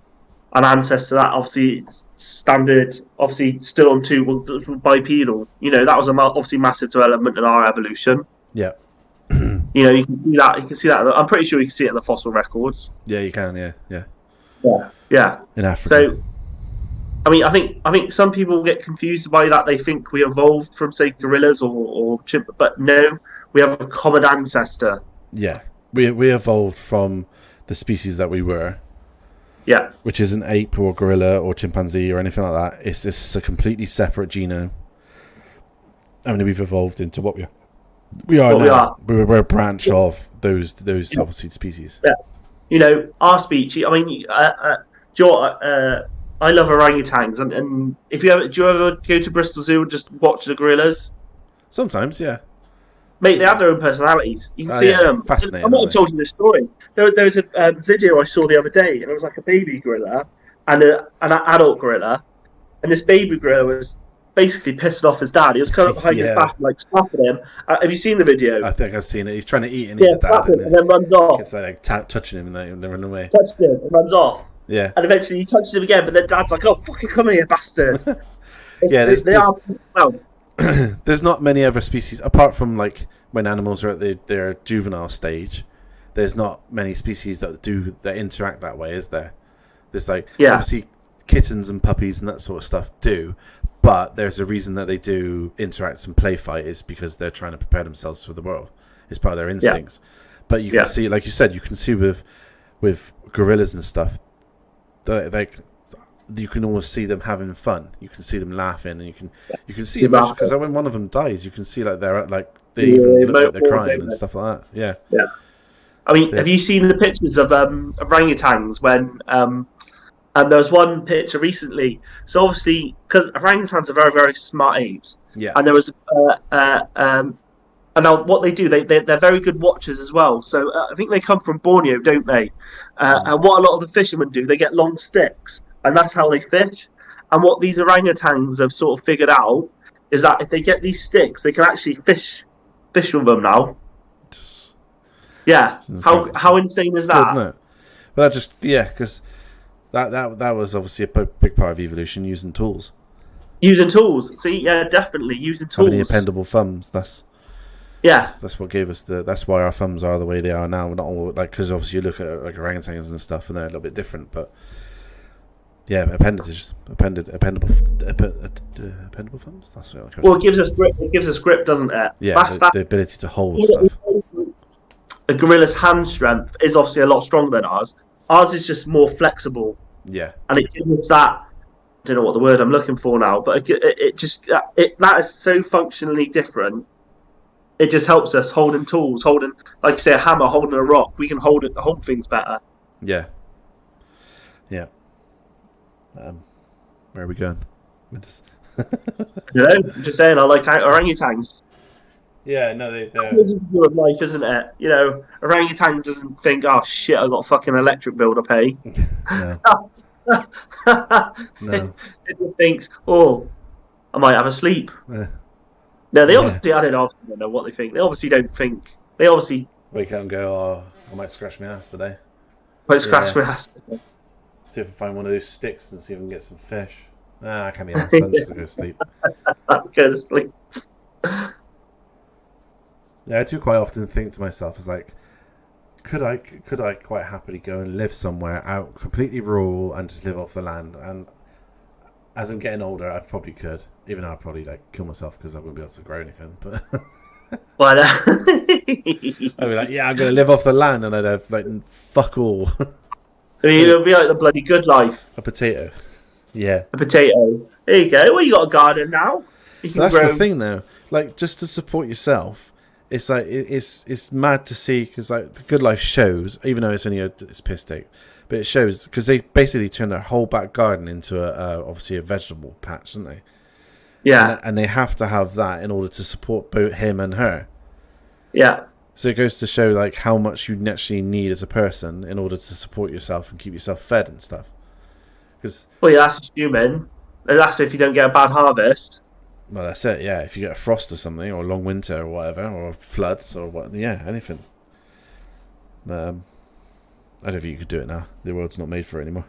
Speaker 2: an ancestor that obviously standard, obviously still on two bipedal. You know, that was obviously massive development in our evolution.
Speaker 1: Yeah.
Speaker 2: You know, you can see that. I'm pretty sure you can see it in the fossil records.
Speaker 1: Yeah, you can. Yeah.
Speaker 2: Yeah.
Speaker 1: In Africa.
Speaker 2: So, I mean, I think some people get confused by that. They think we evolved from, say, gorillas or chimp, but no, we have a common ancestor.
Speaker 1: Yeah, we evolved from the species that we were.
Speaker 2: Yeah. Which
Speaker 1: isn't ape or gorilla or chimpanzee or anything like that. It's just a completely separate genome. I mean, we've evolved into what we are now. We're a branch of those obviously species.
Speaker 2: Yeah. You know, our species. I mean, I love orangutans, and do you ever go to Bristol Zoo and just watch the gorillas?
Speaker 1: Sometimes, yeah.
Speaker 2: Mate, they have their own personalities. You can see them.
Speaker 1: Fascinating.
Speaker 2: I might have told you this story. There was a video I saw the other day, and it was like a baby gorilla and an adult gorilla, and this baby gorilla was basically pissing off his dad. He was kind of behind his back, like slapping him. Have you seen the video?
Speaker 1: I think I've seen it. He's trying to eat and eat his dad,
Speaker 2: and then runs off.
Speaker 1: It's like touching him and they run away.
Speaker 2: Touched him and runs off.
Speaker 1: Yeah.
Speaker 2: And eventually he touches him again, but then dad's like, "Oh, fucking come here, bastard!"
Speaker 1: There's not many other species apart from like when animals are at their juvenile stage. There's not many species that interact that way, is there? There's like obviously kittens and puppies and that sort of stuff do, but there's a reason that they do interact and play fight is because they're trying to prepare themselves for the world. It's part of their instincts. But you can see, like you said, you can see with gorillas and stuff, you can almost see them having fun. You can see them laughing, and you can see emotion, because when one of them dies, you can see like they even look like they're crying and stuff like that. Yeah.
Speaker 2: Yeah. I mean, have you seen the pictures of orangutans when and there was one picture recently. So obviously, because orangutans are very, very smart apes.
Speaker 1: Yeah.
Speaker 2: And there was and now what they do, they're very good watchers as well. So I think they come from Borneo, don't they? And what a lot of the fishermen do, they get long sticks, and that's how they fish. And what these orangutans have sort of figured out is that if they get these sticks, they can actually fish with them now. Yeah, how insane is that?
Speaker 1: Good, but because that was obviously a big part of evolution, using tools.
Speaker 2: Using tools, see, yeah, definitely using tools.
Speaker 1: Having dependable thumbs. That's what gave us that's why our thumbs are the way they are now. We're not all because obviously you look at like orangutans and stuff, and they're a little bit different, but yeah, appendable thumbs. That's what
Speaker 2: it gives us grip. It gives us grip, doesn't it?
Speaker 1: Yeah, the ability to hold stuff.
Speaker 2: A gorilla's hand strength is obviously a lot stronger than ours. Ours is just more flexible.
Speaker 1: Yeah,
Speaker 2: and it gives us that. I don't know what the word I'm looking for now, but it just that is so functionally different. It just helps us holding tools, like you say, a hammer, holding a rock. We can hold things better.
Speaker 1: Yeah. Yeah. Where are we going with this?
Speaker 2: I'm just saying, I like orangutans.
Speaker 1: Yeah, no, they're
Speaker 2: It's with life, isn't it? Orangutan doesn't think, "Oh shit, I got a fucking electric bill to pay."
Speaker 1: No.
Speaker 2: It just thinks, "Oh, I might have a sleep." No, they obviously, I don't know what they think. They obviously don't think. They obviously
Speaker 1: wake up and go, "Oh, I might scratch my ass today."
Speaker 2: Scratch my ass.
Speaker 1: See if I find one of those sticks and see if I can get some fish. I can't be asked. I'm just gonna go to sleep.
Speaker 2: Go to sleep.
Speaker 1: Yeah, I do quite often think to myself, "Is like, could I quite happily go and live somewhere out completely rural and just live off the land?" And as I'm getting older, I probably could, even though I'd probably kill myself because I wouldn't be able to grow anything. But I'd be like, "Yeah, I'm gonna live off the land," and I'd have fuck all.
Speaker 2: I mean, it'll be like the bloody good life.
Speaker 1: A potato. Yeah.
Speaker 2: A potato. There you go. Well, you got a garden now.
Speaker 1: That's the thing, though. Just to support yourself. It's like it's mad to see, because the Good Life shows, even though it's only it's piss take, but it shows because they basically turn their whole back garden into obviously a vegetable patch, don't they?
Speaker 2: Yeah,
Speaker 1: and they have to have that in order to support both him and her.
Speaker 2: Yeah.
Speaker 1: So it goes to show how much you naturally need as a person in order to support yourself and keep yourself fed and stuff.
Speaker 2: That's human. That's if you don't get a bad harvest.
Speaker 1: Well, that's it, yeah. If you get a frost or something, or a long winter or whatever, or floods or what, yeah, anything. I don't think you could do it now. The world's not made for it anymore.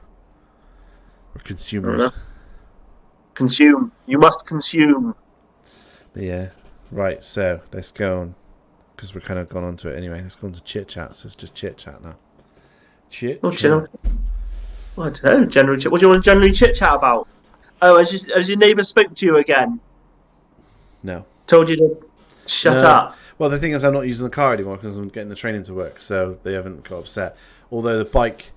Speaker 1: We're consumers.
Speaker 2: Consume. You must consume.
Speaker 1: Yeah. Right, so let's go on, because we're kind of gone on to it anyway. Let's go on to chit chat. So it's just chit chat now. Chit chat.
Speaker 2: I don't know. Generally, what do you want to generally chit chat about? Oh, has your neighbour spoke to you again?
Speaker 1: No.
Speaker 2: Told you to shut up?
Speaker 1: Well, the thing is, I'm not using the car anymore because I'm getting the train into work, so they haven't got upset. Although the bike,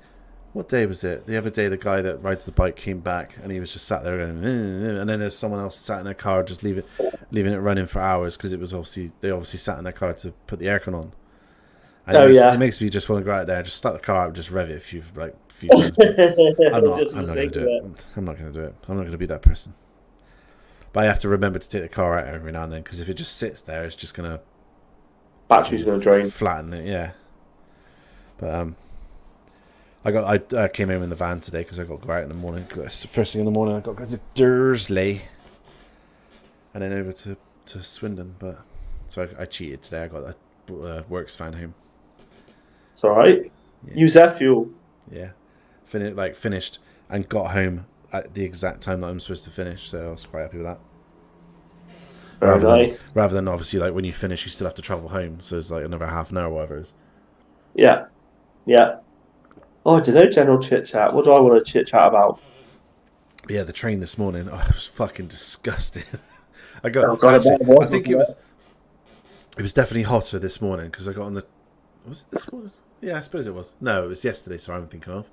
Speaker 1: what day was it? The other day, the guy that rides the bike came back and he was just sat there going, and then there's someone else sat in their car just leaving it running for hours because they obviously sat in their car to put the aircon on. And it makes me just want to go out there, just start the car up, just rev it a few times. I'm not going to do it. I'm not going to do it. I'm not going to be that person. But I have to remember to take the car out every now and then, because if it just sits there, it's just going to...
Speaker 2: Battery's going to drain.
Speaker 1: Flatten it, yeah. But I came home in the van today because I got to go out in the morning. First thing in the morning, I got to go to Dursley and then over to Swindon. But so I cheated today. I got a Works van home.
Speaker 2: It's all right. Yeah. Use their fuel.
Speaker 1: Yeah, finished and got home at the exact time that I'm supposed to finish. So I was quite happy with that. Rather than obviously when you finish, you still have to travel home. So it's another half an hour, or whatever it is.
Speaker 2: Yeah. Oh, I don't know. General chit chat. What do I want to chit chat about?
Speaker 1: Yeah, the train this morning. Oh, it was fucking disgusting. I think it was definitely hotter this morning because I got on the. Was it this morning? Yeah, I suppose it was. No, it was yesterday. Sorry, I'm thinking of.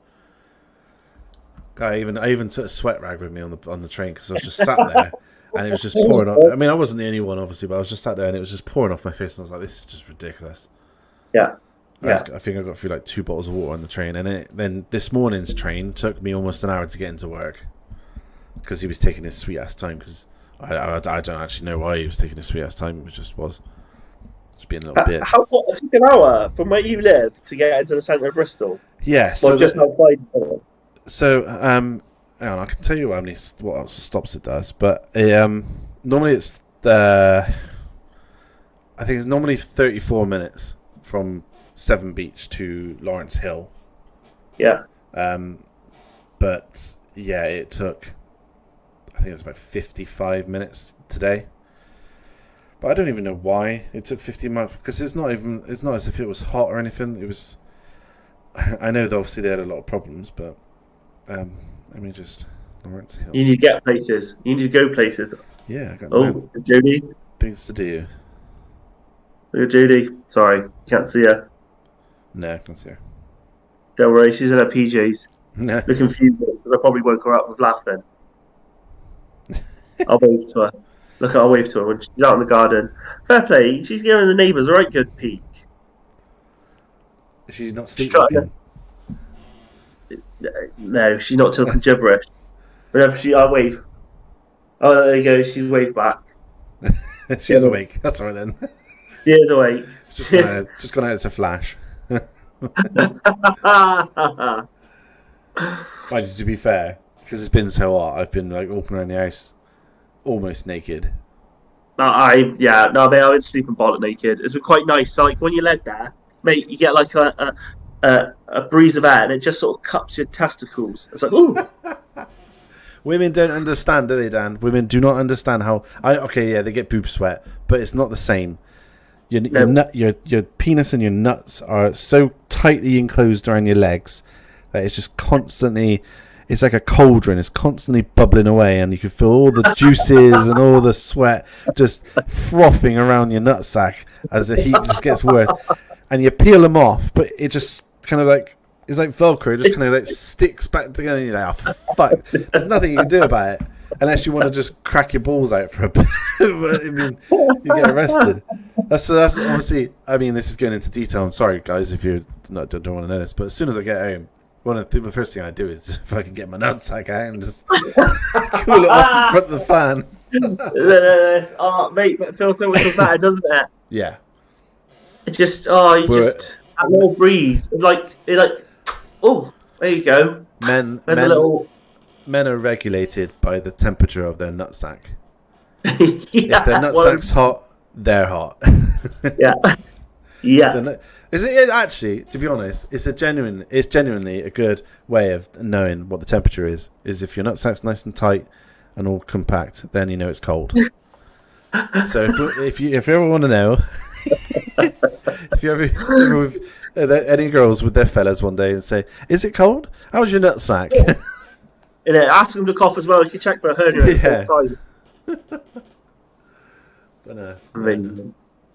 Speaker 1: I even took a sweat rag with me on the train because I was just sat there and it was just pouring off. I mean, I wasn't the only one, obviously, but I was just sat there and it was just pouring off my face, and I was like, "This is just ridiculous."
Speaker 2: Yeah.
Speaker 1: I think I got through like 2 bottles of water on the train, and then this morning's train took me almost an hour to get into work because he was taking his sweet ass time. Because I don't actually know why he was taking his sweet ass time. It just being a little bitch.
Speaker 2: It took an hour from where you live to get into the centre of Bristol.
Speaker 1: Yeah, so
Speaker 2: just outside.
Speaker 1: So hang on, I can tell you what else stops it does, but normally it's I think it's normally 34 minutes from Severn Beach to Lawrence Hill.
Speaker 2: Yeah.
Speaker 1: But yeah, it took, I think it was about 55 minutes today. But I don't even know why it took 15 minutes, because it's not as if it was hot or anything. It was. I know that obviously they had a lot of problems, but let me just Lawrence Hill.
Speaker 2: You need to get places. You need to go places.
Speaker 1: Yeah, I got
Speaker 2: Judy.
Speaker 1: things to do.
Speaker 2: Look at Judy. Sorry, can't see her.
Speaker 1: No, I can't see her.
Speaker 2: Don't worry, she's in her PJs.
Speaker 1: No.
Speaker 2: Looking confused because I probably woke her up with laughing. I'll wave to her. Look, I'll wave to her when she's out in the garden. Fair play, she's giving the neighbours a right good peek.
Speaker 1: She's not sleepwalking.
Speaker 2: No, she's not talking gibberish. Whenever I wave. Oh, there you go, she's waved back.
Speaker 1: She's awake. That's all right then.
Speaker 2: She is awake.
Speaker 1: Just gone out to flash. Mind you, to be fair, because it's been so hot, I've been like walking around the house almost naked.
Speaker 2: I would sleep and bonnet naked. It's been quite nice. So like when you lay there, mate, you get like a breeze of air and it just sort of cups your testicles. It's like, ooh.
Speaker 1: Women don't understand, do they, Dan? Women do not understand how. They get boob sweat, but it's not the same. Your penis and your nuts are so tightly enclosed around your legs that it's just constantly. It's like a cauldron. It's constantly bubbling away, and you can feel all the juices and all the sweat just frothing around your nutsack as the heat just gets worse. And you peel them off, but it just kind of like. It's like Velcro, it just kind of like sticks back together, and you're like, oh, fuck. There's nothing you can do about it, unless you want to just crack your balls out for a bit. I mean, you get arrested. That's obviously, I mean, this is going into detail. I'm sorry, guys, if you don't want to know this, but as soon as I get home, the first thing I do is if I can get my nutsack out and just cool it off in front of the fan.
Speaker 2: Oh, mate, but it feels so much better, doesn't it?
Speaker 1: Yeah.
Speaker 2: It's just, that little breeze. Oh, there you go. Men
Speaker 1: are regulated by the temperature of their nutsack.
Speaker 2: If
Speaker 1: their nutsack's hot, they're hot.
Speaker 2: Yeah. Yeah.
Speaker 1: Is it actually? To be honest, it's genuinely a good way of knowing what the temperature is. Is if your nutsack's nice and tight and all compact, then you know it's cold. So if you ever want to know, if you ever with any girls with their fellas one day and say, "Is it cold? How's your nutsack?"
Speaker 2: Ask them to cough as well. You can check for a hernia.
Speaker 1: Yeah.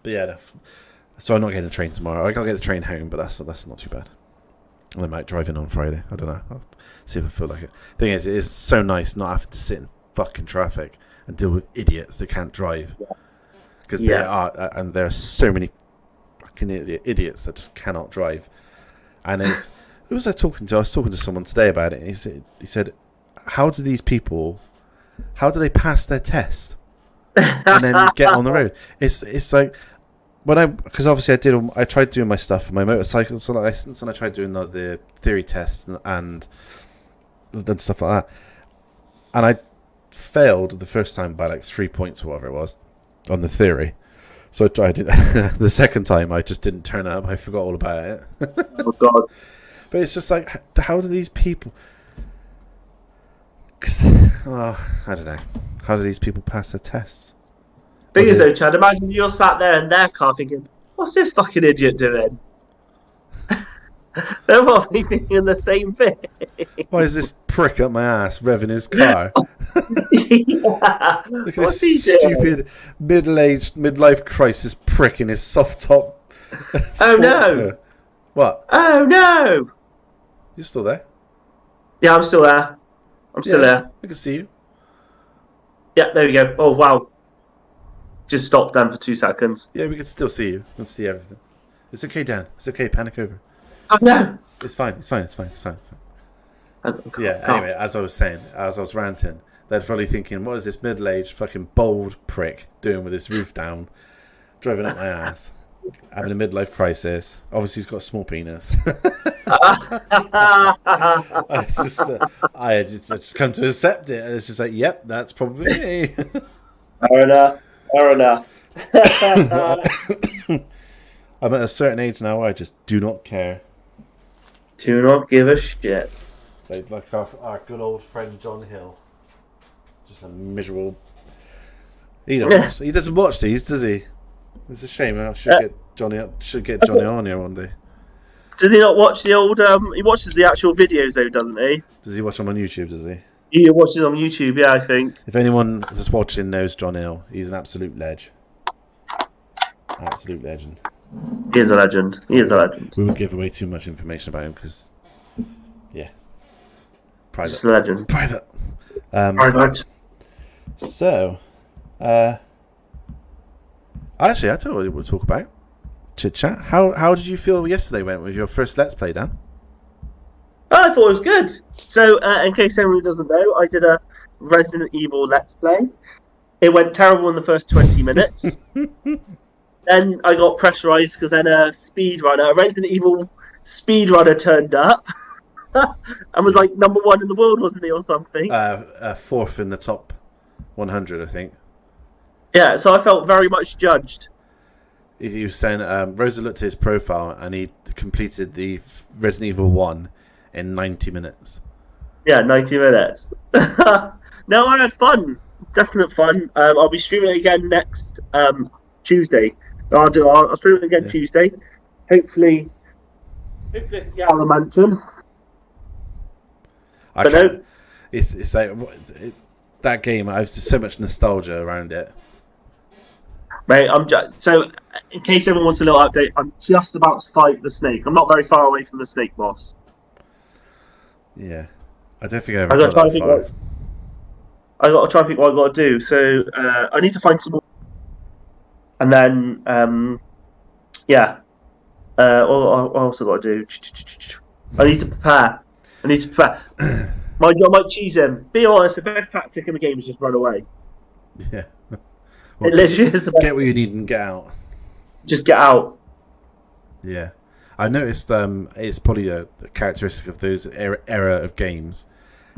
Speaker 1: But yeah. So I'm not getting the train tomorrow. I'll get the train home, but that's not too bad. And I might drive in on Friday. I don't know. I'll see if I feel like it. Thing is, it is so nice not having to sit in fucking traffic and deal with idiots that can't drive. Because there are so many fucking idiots that just cannot drive. And who was I talking to? I was talking to someone today about it. And he said, how do they pass their test and then get on the road? It's like. Because obviously I tried doing my stuff on my motorcycle license, and I tried doing the theory test and stuff like that, and I failed the first time by like 3 points or whatever it was on the theory. So I tried it the second time. I just didn't turn up. I forgot all about it.
Speaker 2: Oh God!
Speaker 1: But it's just like, how do these people? I don't know. How do these people pass their tests?
Speaker 2: Thing is though, Chad, imagine you're sat there in their car thinking, what's this fucking idiot doing? They're probably thinking the same thing.
Speaker 1: Why is this prick up my ass revving his car? Look at this stupid middle-aged midlife crisis prick in his soft top.
Speaker 2: Oh no!
Speaker 1: What?
Speaker 2: Oh no!
Speaker 1: You're still there?
Speaker 2: Yeah, I'm still there. I'm still there.
Speaker 1: I can see you.
Speaker 2: Yeah, there we go. Oh wow! Just stopped then for 2 seconds.
Speaker 1: Yeah, we can still see you. We can see everything. It's okay, Dan. It's okay. Panic over.
Speaker 2: Oh no!
Speaker 1: It's fine. It's fine. It's fine. It's fine.
Speaker 2: Yeah.
Speaker 1: Anyway, as I was saying, as I was ranting, they're probably thinking, "What is this middle-aged fucking bold prick doing with his roof down, driving up my ass, having a midlife crisis? Obviously, he's got a small penis." I just come to accept it, and it's just like, "Yep, that's probably me."
Speaker 2: Fair enough. Fair enough.
Speaker 1: I'm at a certain age now where I just do not care.
Speaker 2: Do not give a shit.
Speaker 1: Like our good old friend John Hill. Just a miserable. He doesn't watch these, does he? It's a shame. I should get Johnny on here one day.
Speaker 2: Does he not watch the old? He watches the actual videos though, doesn't he?
Speaker 1: Does he watch them on YouTube? Does he?
Speaker 2: He watches on YouTube. Yeah, I think.
Speaker 1: If anyone that's watching knows John Hill, he's an absolute ledge. Absolute legend.
Speaker 2: He is a legend. He is a legend.
Speaker 1: We won't give away too much information about him because, yeah, private.
Speaker 2: Just a legend.
Speaker 1: Private.
Speaker 2: Private.
Speaker 1: So, actually, I tell you what we'll talk about. Chit chat. How did you feel yesterday went with your first Let's Play, Dan?
Speaker 2: I thought it was good. So, in case anyone doesn't know, I did a Resident Evil Let's Play. It went terrible in the first 20 minutes. Then I got pressurised because then a Resident Evil speedrunner turned up and was like number 1 in the world, wasn't he, or something?
Speaker 1: 4th in the top 100, I think.
Speaker 2: Yeah, so I felt very much judged.
Speaker 1: He was saying Rosa looked at his profile and he completed the Resident Evil 1 in 90 minutes.
Speaker 2: Yeah, 90 minutes. No, I had fun. Definite fun. I'll be streaming it again next Tuesday. I'll stream it again Tuesday. Hopefully I can get out of the mansion.
Speaker 1: It's like that game. I have so much nostalgia around it.
Speaker 2: Mate, so in case everyone wants a little update, I'm just about to fight the snake. I'm not very far away from the snake boss.
Speaker 1: Yeah, I don't think I ever got that far.
Speaker 2: I got to try and think what I got to do. So I need to find some more. And then, what I also got to do. I need to prepare. My job might cheese him. Be honest, the best tactic in the game is just run away.
Speaker 1: Yeah. Well,
Speaker 2: it literally is the best.
Speaker 1: Get what you need and get out.
Speaker 2: Just get out.
Speaker 1: Yeah. I noticed it's probably a characteristic of those era of games.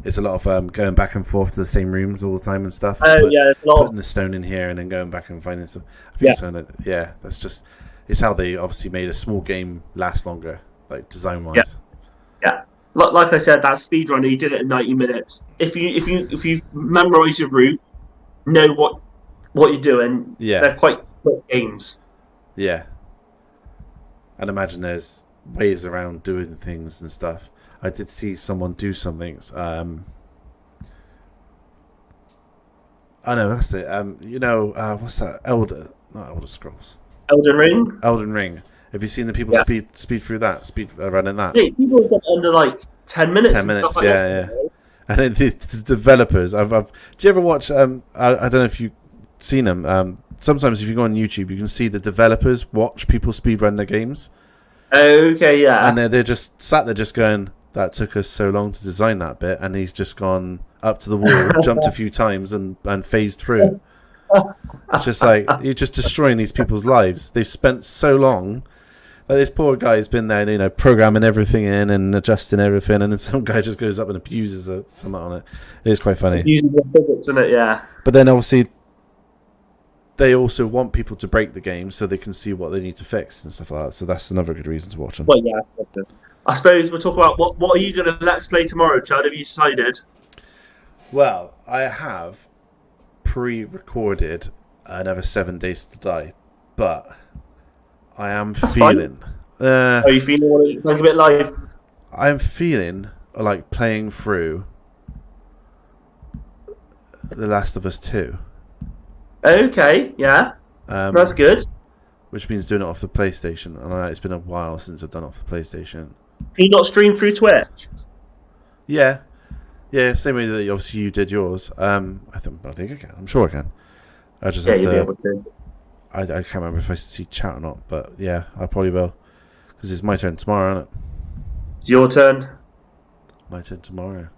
Speaker 1: It's a lot of going back and forth to the same rooms all the time and stuff. Putting the stone in here and then going back and finding some. I think that's just. It's how they obviously made a small game last longer, like design wise.
Speaker 2: Yeah. Like I said, that speedrunner, he did it in 90 minutes. If you memorize your route, know what you're doing.
Speaker 1: Yeah.
Speaker 2: They're quite quick games.
Speaker 1: Yeah. And imagine there's ways around doing things and stuff. I did see someone do something. I know that's it. What's that? Not Elder Scrolls.
Speaker 2: Elden Ring.
Speaker 1: Elden Ring. Have you seen the people speed through that? Running that.
Speaker 2: Yeah, people get under like 10 minutes.
Speaker 1: 10 minutes. Yeah. And then the developers. Do you ever watch? I don't know if you've seen them. Sometimes if you go on YouTube, you can see the developers watch people speedrun their games.
Speaker 2: Okay, yeah.
Speaker 1: And they're just sat there, just going, "That took us so long to design that bit," and he's just gone up to the wall, jumped a few times, and phased through. It's just like you're just destroying these people's lives. They've spent so long. Like this poor guy's been there, programming everything in and adjusting everything, and then some guy just goes up and abuses something on it. It is quite funny.
Speaker 2: Uses the physics in it, yeah.
Speaker 1: But then obviously, they also want people to break the game so they can see what they need to fix and stuff like that. So that's another good reason to watch them.
Speaker 2: Well, yeah. I suppose we'll talk about what are you going to Let's Play tomorrow, Chad? Have you decided?
Speaker 1: Well, I have pre-recorded another 7 Days to Die, but I am feeling.
Speaker 2: Are you feeling it's like a bit live?
Speaker 1: I am feeling like playing through The Last of Us 2.
Speaker 2: Okay, yeah, that's good.
Speaker 1: which means doing it off the PlayStation. And it's been a while since I've done it off the PlayStation.
Speaker 2: Can you not stream through Twitch?
Speaker 1: Yeah, same way that obviously you did yours. I think I can. I'm sure I can. I just have
Speaker 2: you'll
Speaker 1: to.
Speaker 2: Be able to.
Speaker 1: I can't remember if I see chat or not, but yeah, I probably will because it's my turn tomorrow, isn't it?
Speaker 2: It's your turn.
Speaker 1: My turn tomorrow.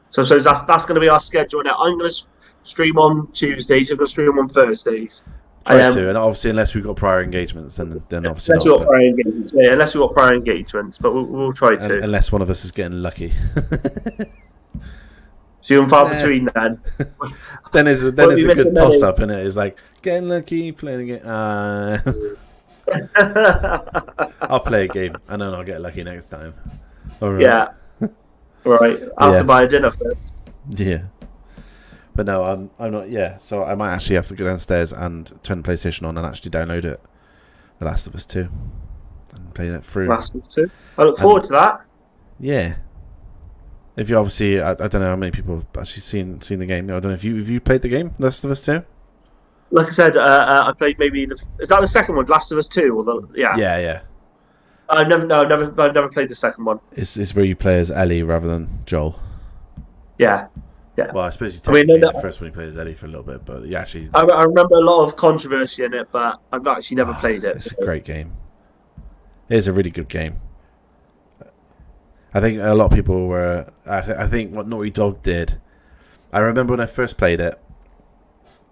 Speaker 2: So I suppose that's going to be our schedule now. I'm going to stream on Tuesdays. You're going to stream on Thursdays.
Speaker 1: Try to, and obviously, unless we've got prior engagements, then obviously
Speaker 2: unless we've got prior engagements. Yeah, unless we've got prior engagements, but we'll try to.
Speaker 1: Unless one of us is getting lucky.
Speaker 2: So you're far between then.
Speaker 1: Then it's a good toss up, isn't it? It's like getting lucky, playing a game. I'll play a game and then I'll get lucky next time. All right.
Speaker 2: Yeah. Right. I'll have to buy a dinner first.
Speaker 1: Yeah. But no, I'm not. Yeah, so I might actually have to go downstairs and turn the PlayStation on and actually download it, The Last of Us 2, and play that through.
Speaker 2: Last of Us 2. I look forward to that.
Speaker 1: Yeah. If you obviously, I don't know how many people have actually seen the game. I don't know if you played the game, Last of Us 2.
Speaker 2: Like I said, I played maybe is that the second one, Last of Us 2, or
Speaker 1: Yeah.
Speaker 2: I've never played the second one.
Speaker 1: It's where you play as Ellie rather than Joel.
Speaker 2: Yeah.
Speaker 1: Well, I suppose the first one you played as Ellie for a little bit, but you actually.
Speaker 2: I remember a lot of controversy in it, but I've actually never played it.
Speaker 1: It's a great game. It is a really good game. I think a lot of people were. I think what Naughty Dog did. I remember when I first played it,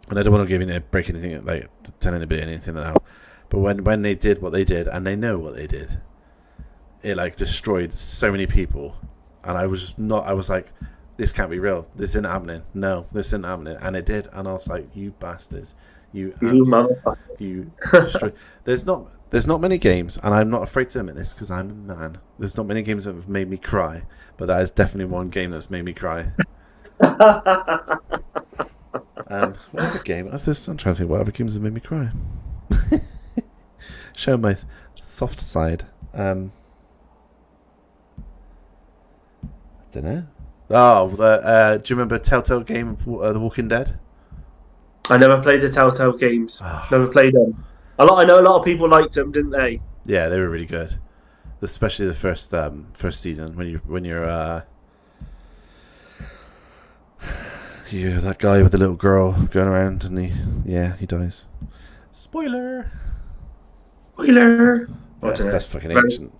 Speaker 1: and I don't want to break anything, like tell anybody anything now. But when they did what they did, and they know what they did, it like destroyed so many people, and I was like, this can't be real. This isn't happening. No, this isn't happening, and it did, and I was like, you bastards. You motherfucker. You destroy. There's not many games, and I'm not afraid to admit this because I'm a man. There's not many games that have made me cry, but that is definitely one game that's made me cry. What other game? I'm trying to think what other games have made me cry. Show my soft side. I don't know. Oh, do you remember Telltale game of The Walking Dead?
Speaker 2: I never played the Telltale games. Never played them. I know a lot of people liked them, didn't they?
Speaker 1: Yeah, they were really good, especially the first season when you're that guy with the little girl going around and he dies. Spoiler. That's fucking ancient.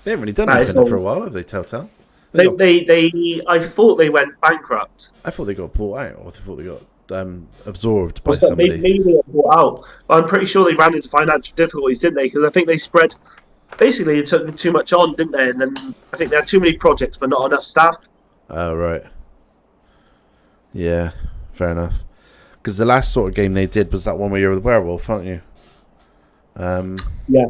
Speaker 1: They haven't really done anything for a while, have they? Telltale.
Speaker 2: I thought they went bankrupt.
Speaker 1: I thought they got bought out, or I thought they got absorbed by somebody.
Speaker 2: Maybe they got bought out. I'm pretty sure they ran into financial difficulties, didn't they? Because I think they spread. Basically, it took them too much on, didn't they? And then I think they had too many projects, but not enough staff.
Speaker 1: Oh, right. Yeah, fair enough. Because the last sort of game they did was that one where you're the werewolf, aren't you?
Speaker 2: Yeah.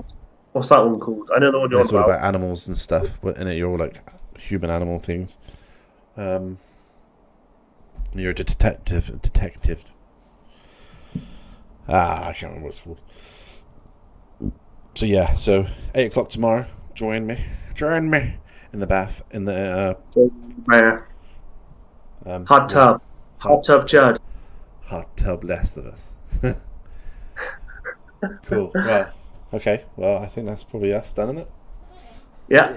Speaker 2: What's that one called? I know the one you're on about.
Speaker 1: It's all about animals and stuff, but in it you're all like human animal things. You're a detective. I can't remember what it's called. So yeah, 8:00 tomorrow. Join me in the bath in the
Speaker 2: hot tub Judd.
Speaker 1: Hot tub Last of Us. Cool. Well, okay. Well, I think that's probably us done, isn't it?
Speaker 2: Yeah.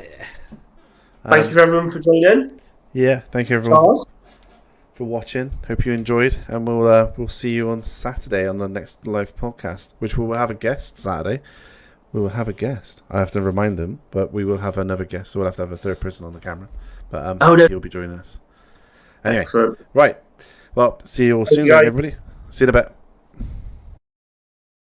Speaker 2: Thank you for everyone for joining.
Speaker 1: Yeah, thank you everyone for watching. Hope you enjoyed, and we'll see you on Saturday on the next live podcast, which we will have a guest Saturday. We will have a guest. I have to remind them, but we will have another guest, so we'll have to have a third person on the camera. But he'll be joining us. Anyway, excellent. Right. Well, see you all soon, everybody. See you in a bit.